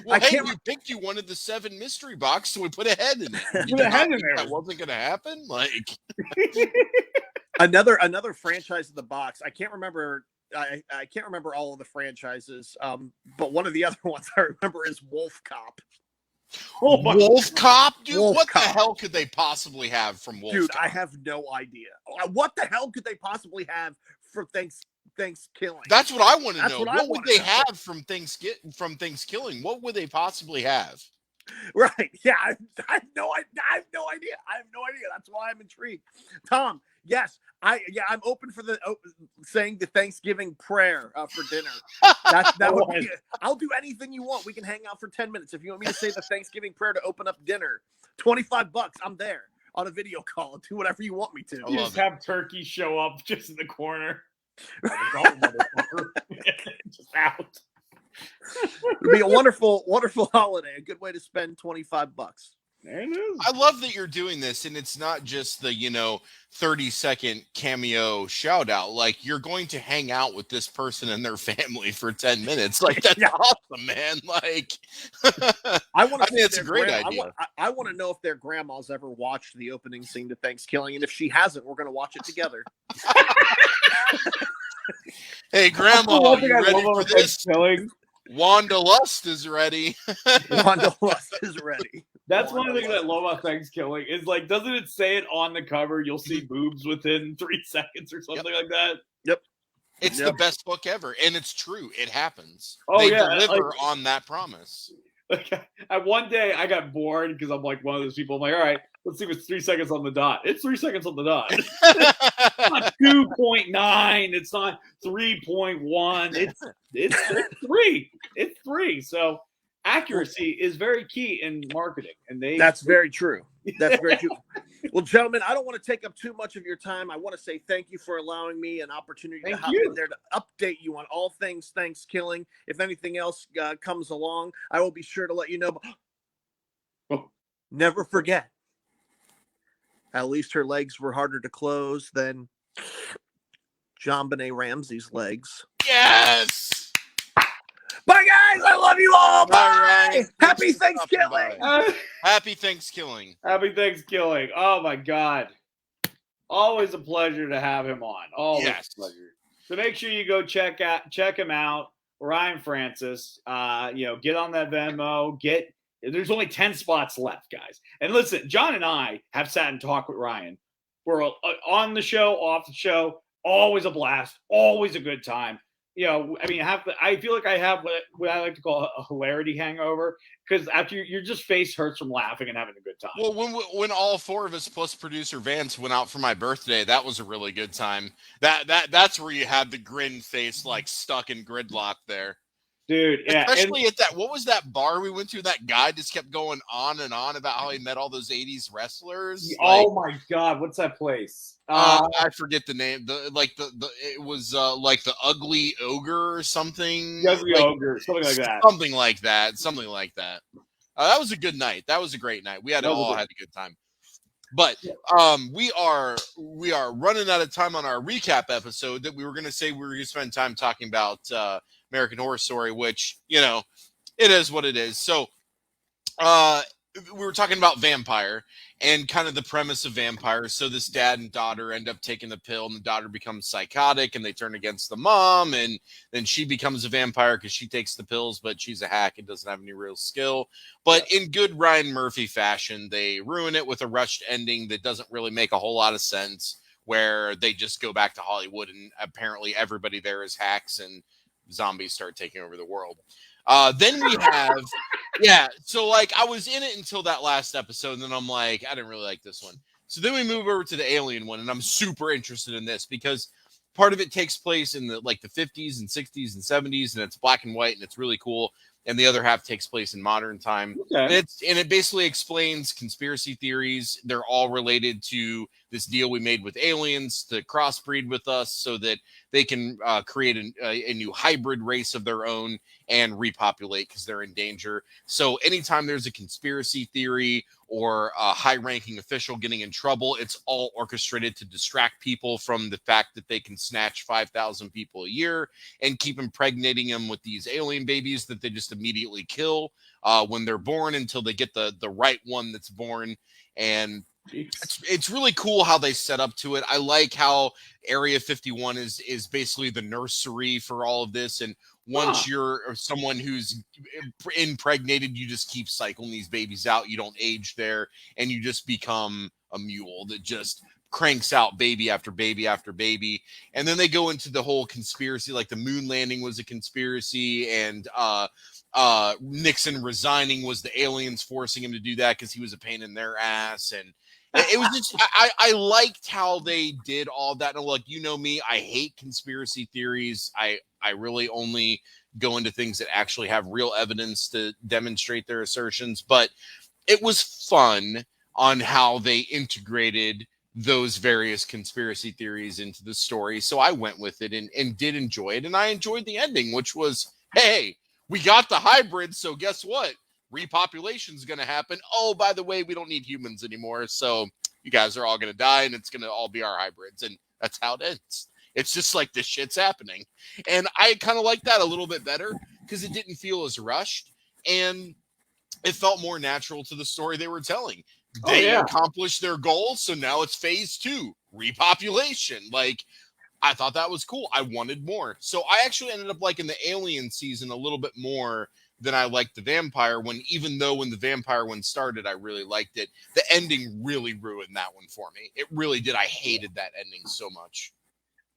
Well, you picked you wanted the 7 mystery box, so we put a head in it. Put a head in there. That wasn't going to happen. Like another franchise in the box. I can't remember. I can't remember all of the franchises. But one of the other ones I remember is Wolf Cop. Oh, Wolf Cop, dude. Wolf Cop. The hell could they possibly have from Wolf Dude, Cop? I have no idea. What the hell could they possibly have for Thanksgiving? That's what I want to know. What would they have from Thanksgiving? What would they possibly have? Right. Yeah. I have no idea. That's why I'm intrigued. Tom, yes. I'm open for saying the Thanksgiving prayer for dinner. That would be it. I'll do anything you want. We can hang out for 10 minutes. If you want me to say the Thanksgiving prayer to open up dinner, $25, I'm there on a video call. Do whatever you want me to. You just have turkey show up just in the corner. Just out. It'd be a wonderful, wonderful holiday. A good way to spend $25. There it is. I love that you're doing this, and it's not just the 30-second cameo shout out. Like, you're going to hang out with this person and their family for 10 minutes. Like, that's awesome, man. Like, I think it's a great idea. I want to know if their grandma's ever watched the opening scene to Thanksgiving, and if she hasn't, we're going to watch it together. Hey, Grandma, you ready for this? Wanda Lust is ready. Wanda Lust is ready. That's one of the things I love about Thanksgiving is like, doesn't it say it on the cover? You'll see boobs within 3 seconds or something like that. Yep. It's the best book ever, and it's true. It happens. Oh, they deliver on that promise. Like, one day I got bored because I'm like one of those people. I'm like, all right, let's see if it's 3 seconds on the dot. It's 3 seconds on the dot. It's not 2.9. It's not 3.1. It's 3. It's 3. So accuracy is very key in marketing, and that's very true. That's very true. Well, gentlemen, I don't want to take up too much of your time. I want to say thank you for allowing me an opportunity to hop in there to update you on all things Thanksgiving. If anything else comes along, I will be sure to let you know. Never forget, at least her legs were harder to close than JonBenet Ramsey's legs. Yes! Bye, guys. I love you all. Bye. Right. Happy Thanksgiving. Happy Thanksgiving. Happy Thanksgiving. Oh, my God. Always a pleasure to have him on. Always a pleasure. So make sure you go check him out. Ryan Francis. Get on that Venmo. There's only 10 spots left, guys. And listen, John and I have sat and talked with Ryan. We're on the show, off the show. Always a blast. Always a good time. I feel like I have what I like to call a hilarity hangover, because after your just face hurts from laughing and having a good time. Well, when all 4 of us plus producer Vance went out for my birthday, that was a really good time. That's where you had the grin face like stuck in gridlock there. Dude, yeah. Especially at what was that bar we went to? That guy just kept going on and on about how he met all those 80s wrestlers. Oh my God, what's that place? I forget the name. It was like the Ugly Ogre or something. Ugly Ogre, something like that. Something like that. That was a good night. That was a great night. We all had a good time. But we are running out of time on our recap episode that we were going to say we were going to spend time talking about American Horror Story, which, you know, it is what it is. So we were talking about vampire and kind of the premise of vampires. So this dad and daughter end up taking the pill, and the daughter becomes psychotic and they turn against the mom, and then she becomes a vampire because she takes the pills, but she's a hack and doesn't have any real skill. But in good Ryan Murphy fashion, they ruin it with a rushed ending that doesn't really make a whole lot of sense, where they just go back to Hollywood and apparently everybody there is hacks and zombies start taking over the world. Then we have, so like I was in it until that last episode, and then I'm like, I didn't really like this one. So then we move over to the Alien one, and I'm super interested in this because part of it takes place in the 50s and 60s and 70s, and it's black and white, and it's really cool. And the other half takes place in modern time. Okay. And it basically explains conspiracy theories. They're all related to this deal we made with aliens to crossbreed with us so that they can create a new hybrid race of their own and repopulate because they're in danger. So anytime there's a conspiracy theory or a high-ranking official getting in trouble, it's all orchestrated to distract people from the fact that they can snatch 5,000 people a year and keep impregnating them with these alien babies that they just immediately kill when they're born until they get the right one that's born. And it's really cool how they set up to it. I like how Area 51 is basically the nursery for all of this. And once you're someone who's impregnated, you just keep cycling these babies out. You don't age there, and you just become a mule that just cranks out baby after baby after baby. And then they go into the whole conspiracy, like the moon landing was a conspiracy, and Nixon resigning was the aliens forcing him to do that because he was a pain in their ass. And it was just, I liked how they did all that. And like, you know me, I hate conspiracy theories. I really only go into things that actually have real evidence to demonstrate their assertions. But it was fun on how they integrated those various conspiracy theories into the story. So I went with it and did enjoy it. And I enjoyed the ending, which was, hey, we got the hybrid. So guess what? Repopulation is going to happen. Oh, by the way, we don't need humans anymore. So you guys are all going to die, and it's going to all be our hybrids. And that's how it ends. It's just like this shit's happening. And I kind of like that a little bit better because it didn't feel as rushed, and it felt more natural to the story they were telling. They accomplished their goal, so now it's phase 2, repopulation. Like, I thought that was cool. I wanted more. So I actually ended up liking the Alien season a little bit more than I liked the Vampire one, even though when the Vampire one started, I really liked it. The ending really ruined that one for me. It really did. I hated that ending so much.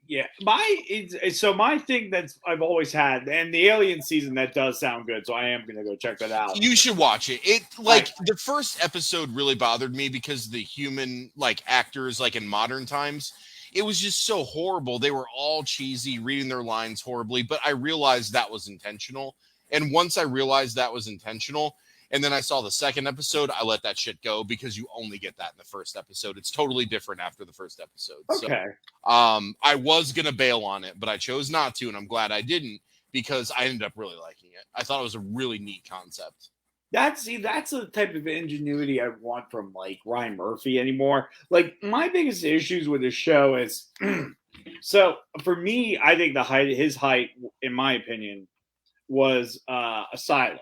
Yeah, my thing that's I've always had, and the Alien season, that does sound good, so I am gonna go check that out. You should watch it. The first episode really bothered me because the human actors in modern times, it was just so horrible. They were all cheesy, reading their lines horribly, but I realized that was intentional. And once I realized that was intentional, and then I saw the second episode, I let that shit go because you only get that in the first episode. It's totally different after the first episode. Okay. So, I was going to bail on it, but I chose not to, and I'm glad I didn't because I ended up really liking it. I thought it was a really neat concept. That's the type of ingenuity I want from Ryan Murphy anymore. My biggest issues with the show is, so for me, I think his height, in my opinion, was Asylum.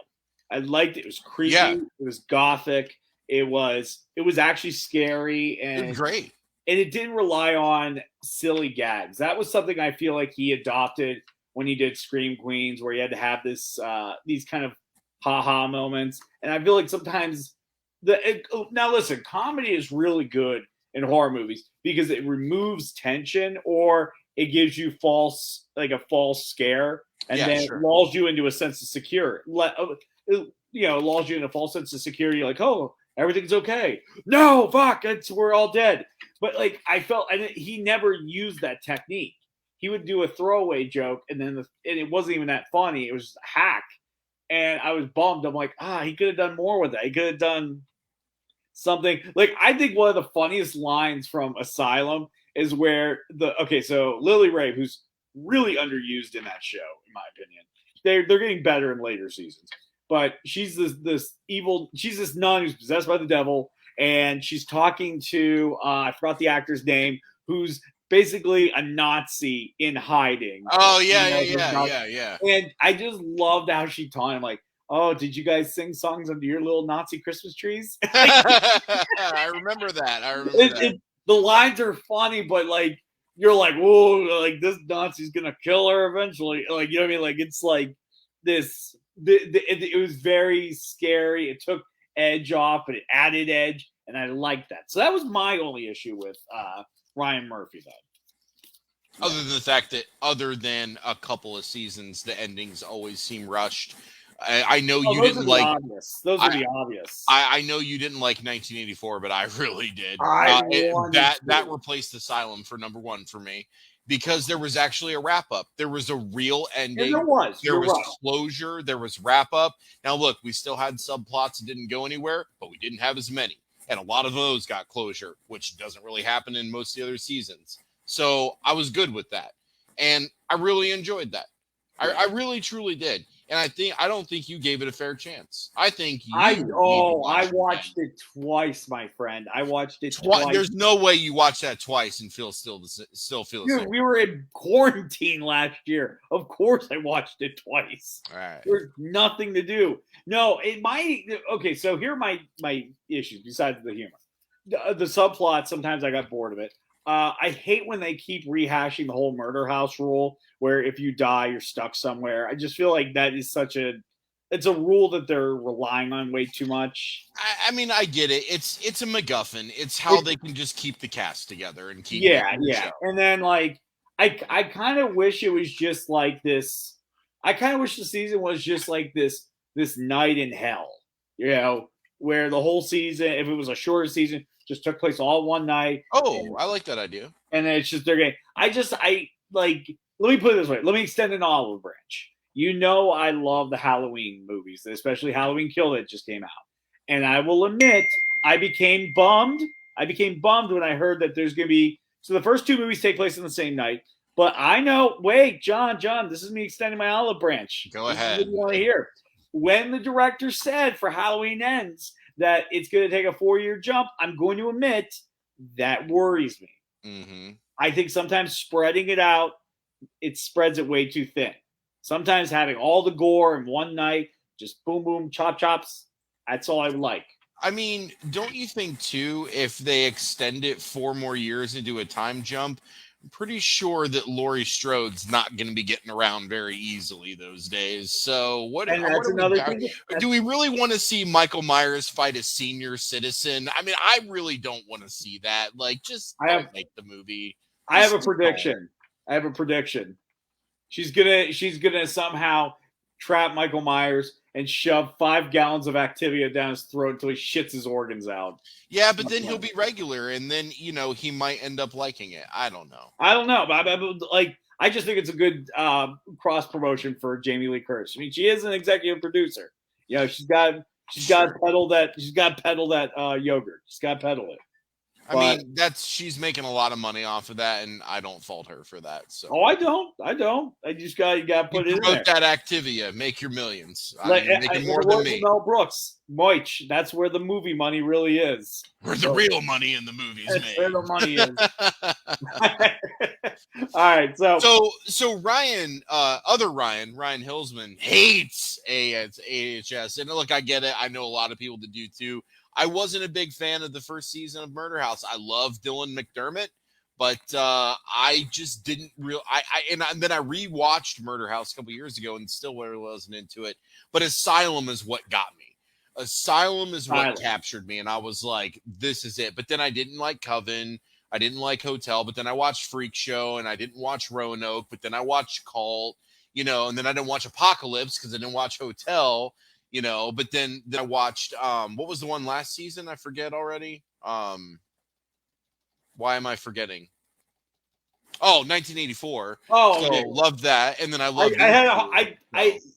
I liked it. It was creepy. Yeah. It was gothic. It was actually scary and great. And it didn't rely on silly gags. That was something I feel like he adopted when he did Scream Queens, where he had to have this these kind of ha-ha moments. And I feel like sometimes now listen, comedy is really good in horror movies because it removes tension or it gives you a false scare and then lulls you into a sense of security. Lulls you in a false sense of security, like, oh, everything's okay. No, fuck, we're all dead. But I felt, and he never used that technique. He would do a throwaway joke, and then and it wasn't even that funny. It was just a hack, and I was bummed. I'm like, he could have done more with that. He could have done something. I think one of the funniest lines from Asylum is where so Lily Rabe, who's really underused in that show, in my opinion. They're getting better in later seasons. But she's this evil, she's this nun who's possessed by the devil, and she's talking to I forgot the actor's name, who's basically a Nazi in hiding. Oh yeah. And I just loved how she taught him, like, oh, did you guys sing songs under your little Nazi Christmas trees? I remember that. The lines are funny, but like you're like, whoa, like this Nazi's gonna kill her eventually. Like, you know what I mean? Like, it's like this. It was very scary. It took edge off, but it added edge, and I liked that. So that was my only issue with Ryan Murphy, though. Other than the fact that, other than a couple of seasons, the endings always seem rushed. I know you didn't like. Obvious. Those are the obvious. I know you didn't like 1984, but I really did. That replaced Asylum for number one for me, because there was actually a wrap up. There was a real ending. And there was. There was closure. There was wrap up. Now look, we still had subplots that didn't go anywhere, but we didn't have as many, and a lot of those got closure, which doesn't really happen in most of the other seasons. So I was good with that, and I really enjoyed that. I really truly did. And I don't think you gave it a fair chance. I think I watched it twice, my friend. I watched it twice. There's no way you watched that twice and still feel the same. We were in quarantine last year. Of course, I watched it twice. All right. There's nothing to do. No, okay. So here are my issues besides the humor. The subplot. Sometimes I got bored of it. I hate when they keep rehashing the whole murder house rule, where if you die, you're stuck somewhere. I just feel like that is it's a rule that they're relying on way too much. I mean, I get it. It's a MacGuffin. It's how they can just keep the cast together and keep. Yeah. And then like, I kind of wish it was just like this. I kind of wish the season was just like this night in hell, where the whole season, if it was a shorter season, just took place all one night. Oh, I like that idea. And then it's just their game. Let me put it this way. Let me extend an olive branch. I love the Halloween movies, especially Halloween Kill that just came out. And I will admit, I became bummed. When I heard that there's going to be, so the first two movies take place on the same night. But I know, wait, John, this is me extending my olive branch. Go ahead. What you want to hear? When the director said for Halloween Ends that it's going to take a 4-year jump, I'm going to admit that worries me. Mm-hmm. I think sometimes spreading it out, it spreads it way too thin. Sometimes having all the gore in one night, just boom, boom, chop, chops, that's all I would like. I mean, don't you think, too, if they extend it 4 more years and do a time jump, I'm pretty sure that Laurie Strode's not going to be getting around very easily those days. So do we really want to see Michael Myers fight a senior citizen? I mean, I really don't want to see that. Like, just make the movie. I have a prediction. She's gonna somehow trap Michael Myers and shove 5 gallons of Activia down his throat until he shits his organs out. Yeah, but then he'll be regular, and then he might end up liking it. I don't know. But I just think it's a good cross promotion for Jamie Lee Curtis. I mean, she is an executive producer. She's got to pedal that yogurt. She's got to pedal it. I mean, she's making a lot of money off of that, and I don't fault her for that. So. I don't. I just got to put it in there. That Activia, make your millions. Making more than me. Mel Brooks, Moich. That's where the movie money really is. Where the real money in the movies made. Where the money is. All right, so Ryan, Ryan Hillsman hates AHS, and look, I get it. I know a lot of people that do too. I wasn't a big fan of the first season of Murder House. I love Dylan McDermott, but I just didn't and then I rewatched Murder House a couple years ago and still wasn't into it. But Asylum is what got me. Asylum is what captured me, and I was like, this is it. But then I didn't like Coven. I didn't like Hotel, but then I watched Freak Show, and I didn't watch Roanoke, but then I watched Cult, and then I didn't watch Apocalypse because I didn't watch Hotel. But then I watched, what was the one last season? I forget already. Why am I forgetting? Oh, 1984. Oh, okay. Loved that. And then I loved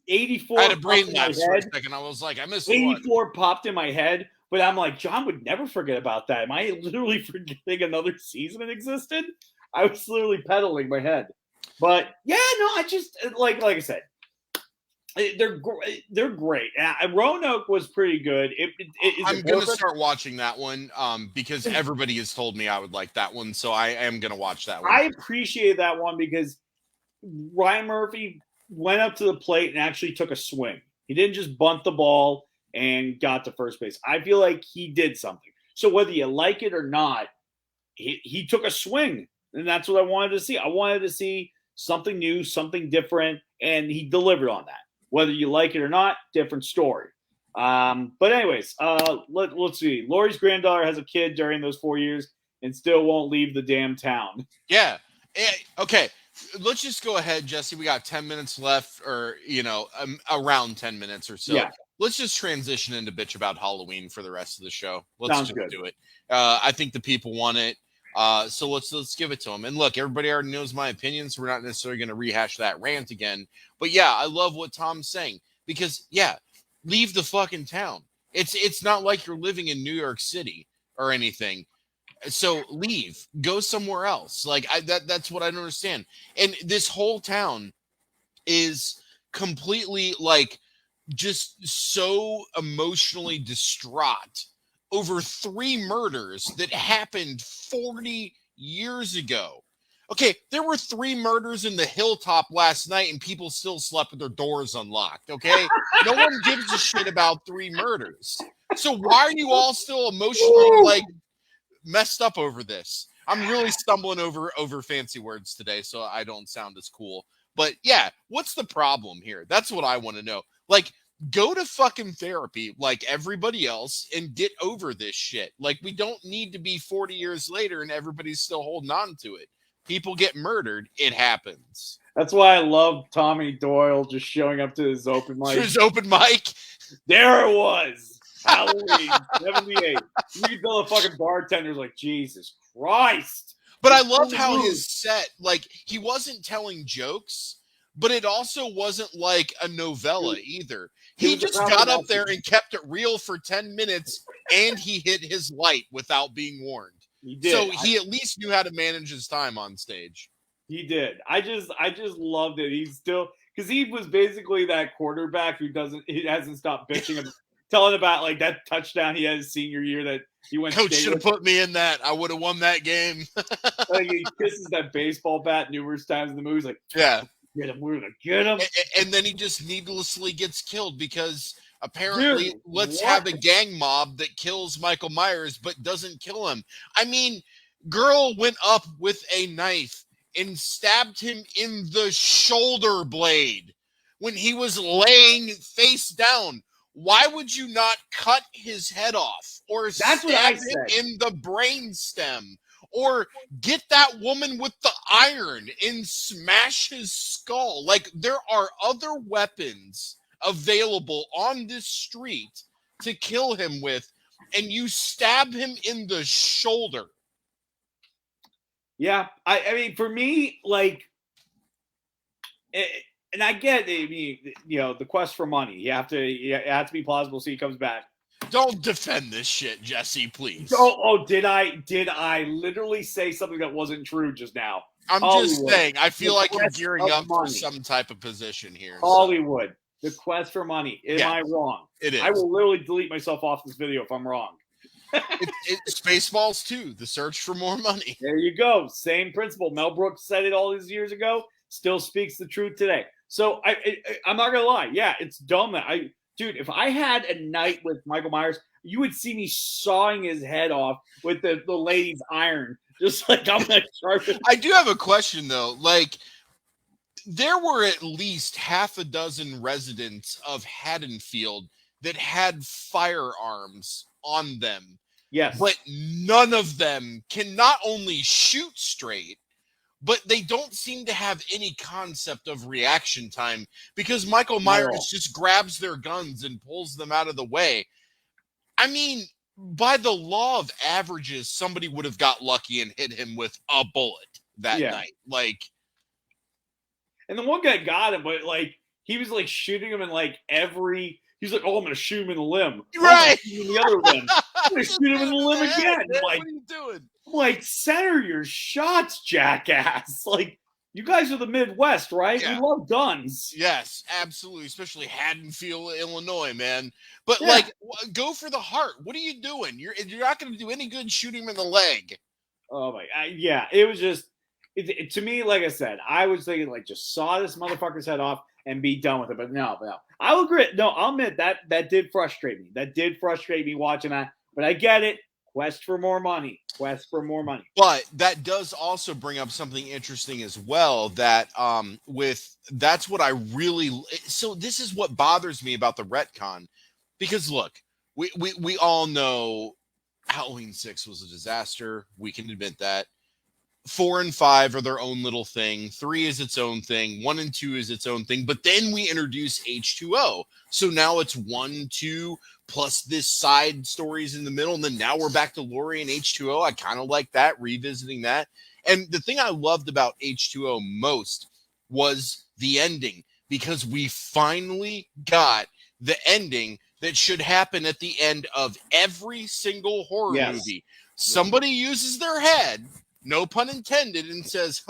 84. I had a brain lapse for a second. I was like, I missed 84 one. popped in my head, but I'm like, John would never forget about that. Am I literally forgetting another season that existed? I was literally pedaling my head. But yeah, no, I just, like I said, They're great. Roanoke was pretty good. I'm going to start watching that one because everybody has told me I would like that one. So I am going to watch that one. I appreciate that one because Ryan Murphy went up to the plate and actually took a swing. He didn't just bunt the ball and got to first base. I feel like he did something. So whether you like it or not, he took a swing. And that's what I wanted to see. I wanted to see something new, something different, and he delivered on that. Whether you like it or not, different story. But anyways, let's see. Lori's granddaughter has a kid during those 4 years and still won't leave the damn town. Yeah. Okay. Let's just go ahead, Jesse. We got 10 minutes left, or, around 10 minutes or so. Yeah. Let's just transition into bitch about Halloween for the rest of the show. Sounds good. Do it. I think the people want it. So let's give it to them. And look, everybody already knows my opinion, so we're not necessarily going to rehash that rant again. But yeah, I love what Tom's saying because leave the fucking town. It's not like you're living in New York City or anything. So leave, go somewhere else. Like that's what I don't understand. And this whole town is completely like just so emotionally distraught over 3 murders that happened 40 years ago. Okay, there were 3 murders in the Hilltop last night and people still slept with their doors unlocked, okay? No one gives a shit about 3 murders. So why are you all still emotionally, messed up over this? I'm really stumbling over fancy words today, so I don't sound as cool. But yeah, what's the problem here? That's what I want to know. Like, go to fucking therapy like everybody else and get over this shit. Like, we don't need to be 40 years later and everybody's still holding on to it. People get murdered. It happens. That's why I love Tommy Doyle just showing up to his open mic. His open mic? There it was. Halloween, 78. You can tell the fucking bartender's like, Jesus Christ. But I love how his set, like, he wasn't telling jokes, but it also wasn't like a novella either. He just got up there and kept it real for 10 minutes, and he hit his light without being warned. He did. So he at least knew how to manage his time on stage. He did. I just loved it. He's still, because he was basically that quarterback who hasn't stopped bitching him, telling about like that touchdown he had his senior year that he went. Coach should have put me in that. I would have won that game. Like he kisses that baseball bat numerous times in the movie. He's like, yeah, get him, we're gonna get him. And then he just needlessly gets killed because apparently let's have a gang mob that kills Michael Myers but doesn't kill him. I mean, girl went up with a knife and stabbed him in the shoulder blade when he was laying face down. Why would you not cut his head off or stab him in the brain stem or get that woman with the iron and smash his skull? Like, there are other weapons available on this street to kill him with, and you stab him in the shoulder. Yeah, I mean, for me, like, and I get, I mean, the quest for money. You have to be plausible so he comes back. Don't defend this shit, Jesse, please. Oh, did I literally say something that wasn't true just now? I'm just saying, I feel like you're gearing up for some type of position here. Hollywood, the quest for money. Am I wrong? It is. I will literally delete myself off this video if I'm wrong. It's Spaceballs 2, the search for more money. There you go. Same principle. Mel Brooks said it all these years ago. Still speaks the truth today. So I'm not gonna lie. Yeah, it's dumb. Dude, if I had a night with Michael Myers, you would see me sawing his head off with the lady's iron, just like I'm gonna sharpen. I do have a question though. Like, there were at least half a dozen residents of Haddonfield that had firearms on them. Yes. But none of them can not only shoot straight, but they don't seem to have any concept of reaction time because Michael Myers just grabs their guns and pulls them out of the way. I mean, by the law of averages, somebody would have got lucky and hit him with a bullet that night. Like, and the one guy got him, but like he was like shooting him in like every. He's like, oh, I'm gonna shoot him in the limb. Right. In the other limb. I'm gonna shoot him in the limb again. Like, what are you doing? Like, center your shots, jackass. Like, You guys are the Midwest, right? Yeah. We love guns. Yes, absolutely, especially Haddonfield, Illinois, man. But Yeah. like, go for the heart. What are you doing? You're not going to do any good shooting him in the leg. Oh my, yeah, it was just to me. Like I said, I was thinking like just saw this motherfucker's head off and be done with it. But no, I'll agree. No, I'll admit that did frustrate me. That did frustrate me watching that. But I get it. Quest for more money. But that does also bring up something interesting as well. That that's what I really. So this is what bothers me about the retcon, because look, we all know Halloween 6 was a disaster. We can admit that. 4 and 5 are their own little thing. 3 is its own thing. 1 and 2 is its own thing. But then we introduce H2O. So now it's 1, 2, plus this side stories in the middle. And then now we're back to Laurie and H2O. I kind of like that, revisiting that. And the thing I loved about H2O most was the ending, because we finally got the ending that should happen at the end of every single horror movie. Somebody uses their head, no pun intended, and says,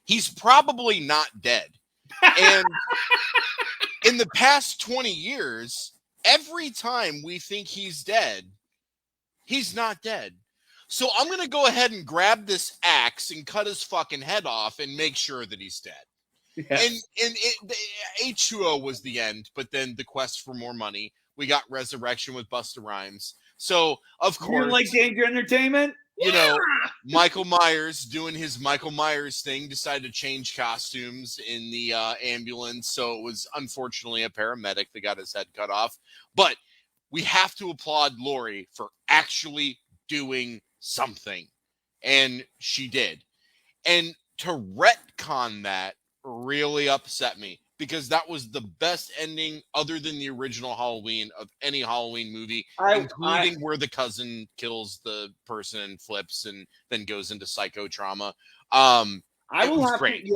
he's probably not dead. And in the past 20 years, every time we think he's dead, he's not dead. So I'm going to go ahead and grab this axe and cut his fucking head off and make sure that he's dead. Yes. And H2O was the end, but then the quest for more money. We got Resurrection with Busta Rhymes. So, of course... You like Danger Entertainment? You know, Michael Myers doing his Michael Myers thing, decided to change costumes in the ambulance. So it was unfortunately a paramedic that got his head cut off. But we have to applaud Laurie for actually doing something. And she did. And to retcon that really upset me, because that was the best ending other than the original Halloween of any Halloween movie, including where the cousin kills the person and flips and then goes into psychotrauma. I will agree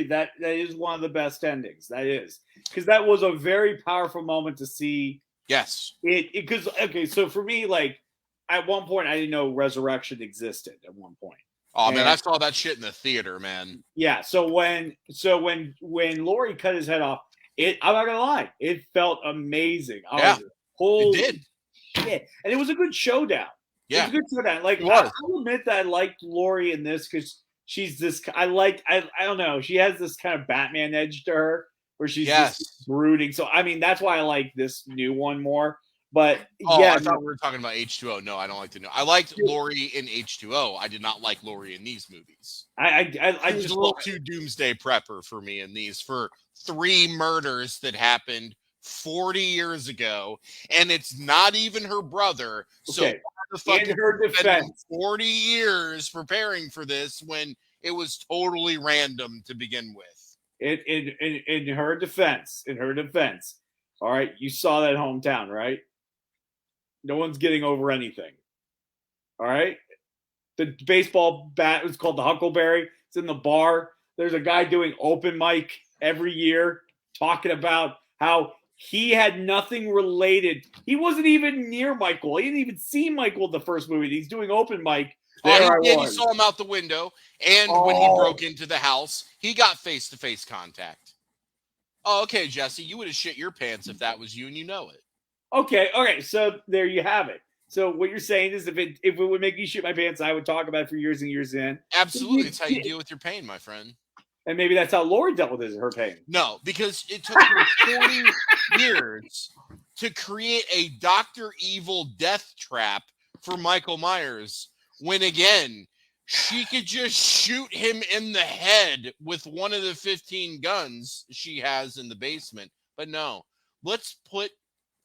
that is one of the best endings. That is, because that was a very powerful moment to see. Yes. So for me, like at one point, I didn't know Resurrection existed at one point. Oh man, I saw that shit in the theater, man. Yeah. So when Laurie cut his head off, I'm not gonna lie, it felt amazing. It did. Yeah, and it was a good showdown. Yeah, it was a good showdown. Like I'll admit that I liked Laurie in this because she's this. I don't know. She has this kind of Batman edge to her, where she's just brooding. So I mean, that's why I like this new one more. But I thought we were talking about H2O. No, I don't like to know. I liked Laurie in H2O. I did not like Laurie in these movies. I just a little too doomsday prepper for me in these, for 3 murders that happened 40 years ago, and it's not even her brother. So in her defense, 40 years preparing for this when it was totally random to begin with. In her defense, all right, you saw that hometown, right? No one's getting over anything. All right? The baseball bat was called the Huckleberry. It's in the bar. There's a guy doing open mic every year talking about how he had nothing related. He wasn't even near Michael. He didn't even see Michael in the first movie. He's doing open mic. He saw him out the window. And when he broke into the house, he got face-to-face contact. Oh, okay, Jesse. You would have shit your pants if that was you and you know it. Okay, so there you have it. So what you're saying is if it would make me shit my pants, I would talk about it for years and years in. Absolutely. It's how you deal with your pain, my friend. And maybe that's how Laurie dealt with her pain. No, because it took her 40 years to create a Dr. Evil death trap for Michael Myers, when, again, she could just shoot him in the head with one of the 15 guns she has in the basement. But no, let's put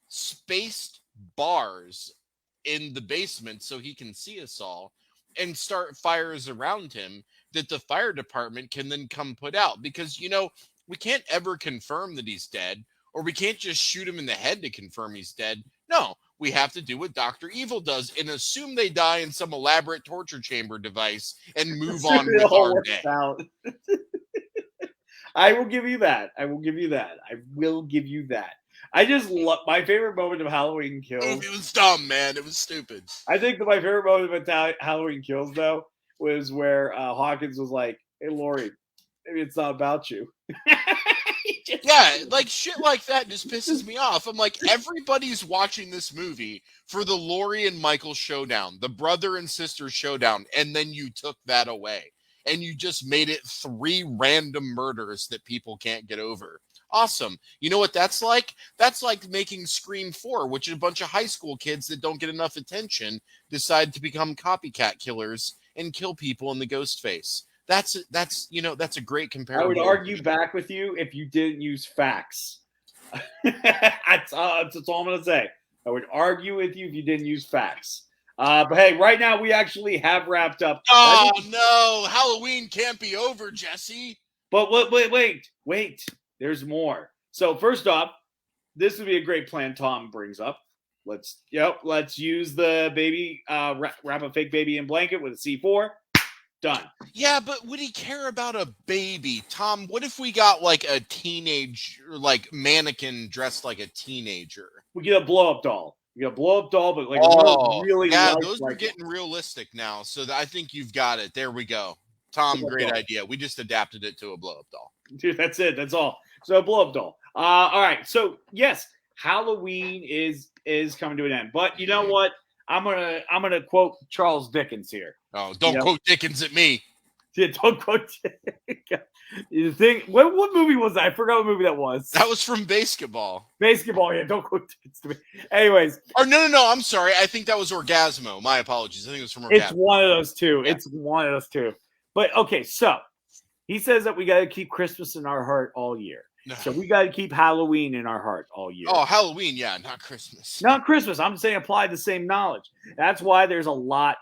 spaced bars in the basement so he can see us all and start fires around him that the fire department can then come put out, because we can't ever confirm that he's dead, or we can't just shoot him in the head to confirm he's dead. No, we have to do what Dr. Evil does and assume they die in some elaborate torture chamber device and move on with our day. I will give you that. I just love my favorite moment of Halloween Kills. It was dumb, man. It was stupid. I think that my favorite moment of Halloween Kills, though, was where Hawkins was like, "Hey, Lori, maybe it's not about you." Yeah, like shit like that just pisses me off. I'm like, everybody's watching this movie for the Laurie and Michael showdown, the brother and sister showdown, and then you took that away. And you just made it 3 random murders that people can't get over. Awesome. You know what that's like? That's like making Scream 4, which is a bunch of high school kids that don't get enough attention decide to become copycat killers and kill people in the ghost face. That's a great comparison. I would argue back with you if you didn't use facts. That's all I'm going to say. I would argue with you if you didn't use facts. But hey, right now we actually have wrapped up. Oh, no. Halloween can't be over, Jesse. But wait. There's more. So first off, this would be a great plan Tom brings up. Let's use the baby, wrap a fake baby in blanket with a C4. Done. Yeah, but would he care about a baby? Tom, what if we got like a teenage, like mannequin dressed like a teenager? We get a blow-up doll. But like really those are getting realistic now. So I think you've got it. There we go. Tom, great idea. We just adapted it to a blow-up doll. Dude, that's it. That's all. So blow-up doll. All right. So yes, Halloween is coming to an end. But you know what? I'm gonna quote Charles Dickens here. Oh, don't quote Dickens at me. Yeah, don't quote. The thing. What movie was that? I forgot what movie that was. That was from Basketball. Basketball. Yeah, don't quote Dickens to me. Anyways. Or no. I'm sorry. I think that was Orgasmo. My apologies. I think it was from Orgasmo. It's one of those two. Yeah. It's one of those two. But okay, so he says that we got to keep Christmas in our heart all year. So we got to keep Halloween in our heart all year. Oh, Halloween, yeah, not Christmas. Not Christmas. I'm saying apply the same knowledge. That's why there's a lot.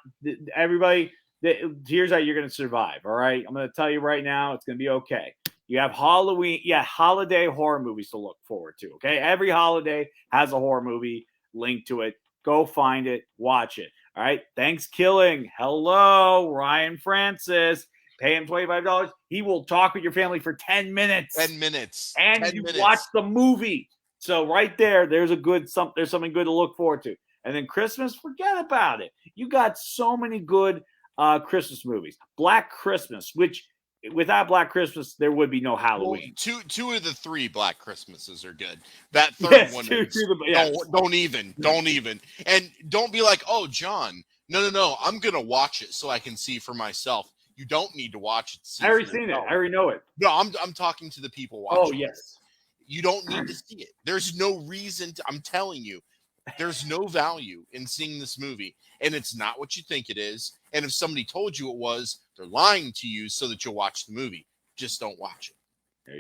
Everybody, here's how you're going to survive, all right? I'm going to tell you right now, it's going to be okay. You have Halloween, holiday horror movies to look forward to, okay? Every holiday has a horror movie linked to it. Go find it, watch it, all right? Thanksgiving. Hello, Ryan Francis. Pay him $25. He will talk with your family for 10 minutes. 10 minutes. And you watch the movie. So right there's something good to look forward to. And then Christmas, forget about it. You got so many good Christmas movies. Black Christmas, which without Black Christmas, there would be no Halloween. Well, two of the 3 Black Christmases are good. That third one don't even. And don't be like, oh, John, no. I'm going to watch it so I can see for myself. You don't need to watch it. I already seen it. I already know it. No, I'm talking to the people watching. Oh, yes. You don't need to see it. There's no reason to. I'm telling you, there's no value in seeing this movie. And it's not what you think it is. And if somebody told you it was, they're lying to you so that you'll watch the movie. Just don't watch it. There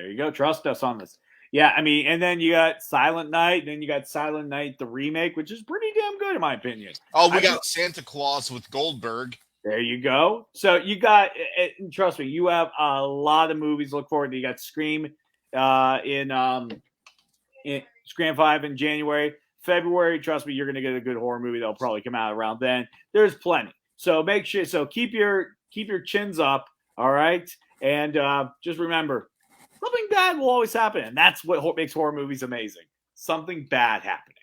you go. Trust us on this. Yeah, I mean, and then you got Silent Night. Then you got Silent Night, the remake, which is pretty damn good in my opinion. Oh, we got Santa Claus with Goldberg. There you go. So you got, trust me, you have a lot of movies to look forward to. You got Scream in Scream 5 in January. February, trust me, you're going to get a good horror movie that'll probably come out around then. There's plenty. So make sure, keep your chins up, all right? And just remember, something bad will always happen. And that's what makes horror movies amazing. Something bad happening.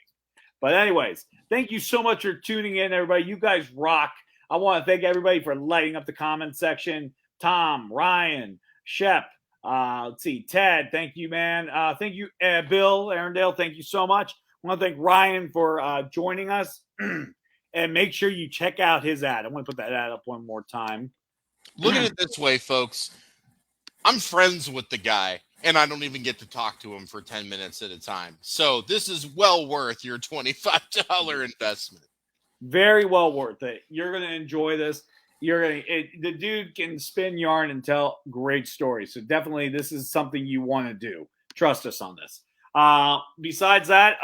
But anyways, thank you so much for tuning in, everybody. You guys rock. I want to thank everybody for lighting up the comment section. Tom, Ryan, Shep, let's see, Ted, thank you, man. Thank you, Bill, Arundel, thank you so much. I want to thank Ryan for joining us. And make sure you check out his ad. I want to put that ad up one more time. Look at it this way, folks. I'm friends with the guy, and I don't even get to talk to him for 10 minutes at a time. So this is well worth your $25 investment. Very well worth it. You're going to enjoy this. The dude can spin yarn and tell great stories. So definitely this is something you want to do. Trust us on this. Besides that,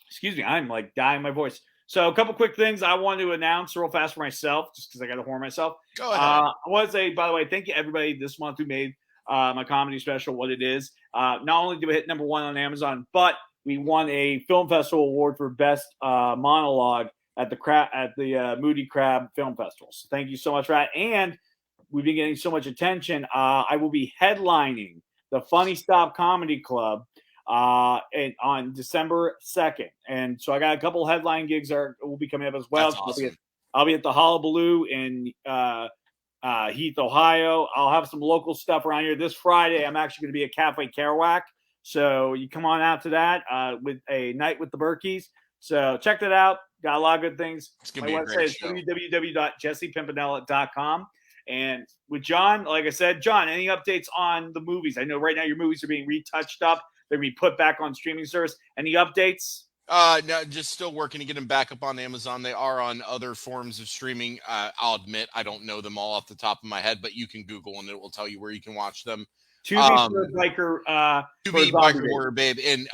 excuse me, I'm like dying my voice. So a couple quick things I want to announce real fast for myself, just because I got to whore myself. Go ahead. I want to say, by the way, thank you everybody this month who made my comedy special what it is. Not only did we hit #1 on Amazon, but we won a film festival award for best monologue at the Moody Crab Film Festival. So thank you so much for that. And we've been getting so much attention. I will be headlining the Funny Stop Comedy Club on December 2nd. And so I got a couple headline gigs that will be coming up as well. That's awesome. I'll be at the Hullabaloo in Heath, Ohio. I'll have some local stuff around here. This Friday, I'm actually going to be at Cafe Kerouac. So you come on out to that with a night with the Berkeys. So check that out. Got a lot of good things. It's going to be My a website great is show. www.jessepimpinella.com. And with John, like I said, John, any updates on the movies? I know right now your movies are being retouched up. They're being put back on streaming service. Any updates? No, just still working to get them back up on Amazon. They are on other forms of streaming. I'll admit I don't know them all off the top of my head, but you can Google and it will tell you where you can watch them. Tubi for Biker, Tubi, Biker Horror Babe, and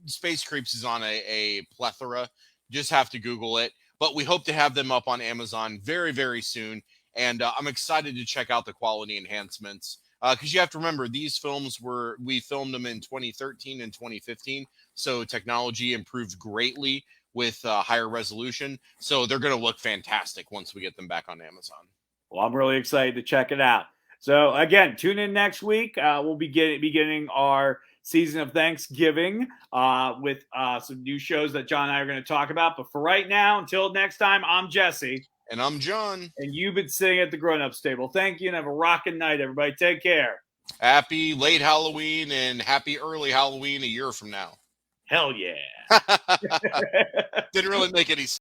Space Creeps is on a plethora. Just have to Google it. But we hope to have them up on Amazon very, very soon. And I'm excited to check out the quality enhancements. Because you have to remember, these films we filmed them in 2013 and 2015. So technology improved greatly with higher resolution. So they're going to look fantastic once we get them back on Amazon. Well, I'm really excited to check it out. So again, tune in next week. We'll be beginning our season of Thanksgiving with some new shows that John and I are going to talk about. But for right now, until next time, I'm Jesse. And I'm John. And you've been sitting at the grown-ups table. Thank you and have a rocking night, everybody. Take care. Happy late Halloween and happy early Halloween a year from now. Hell yeah. Didn't really make any sense.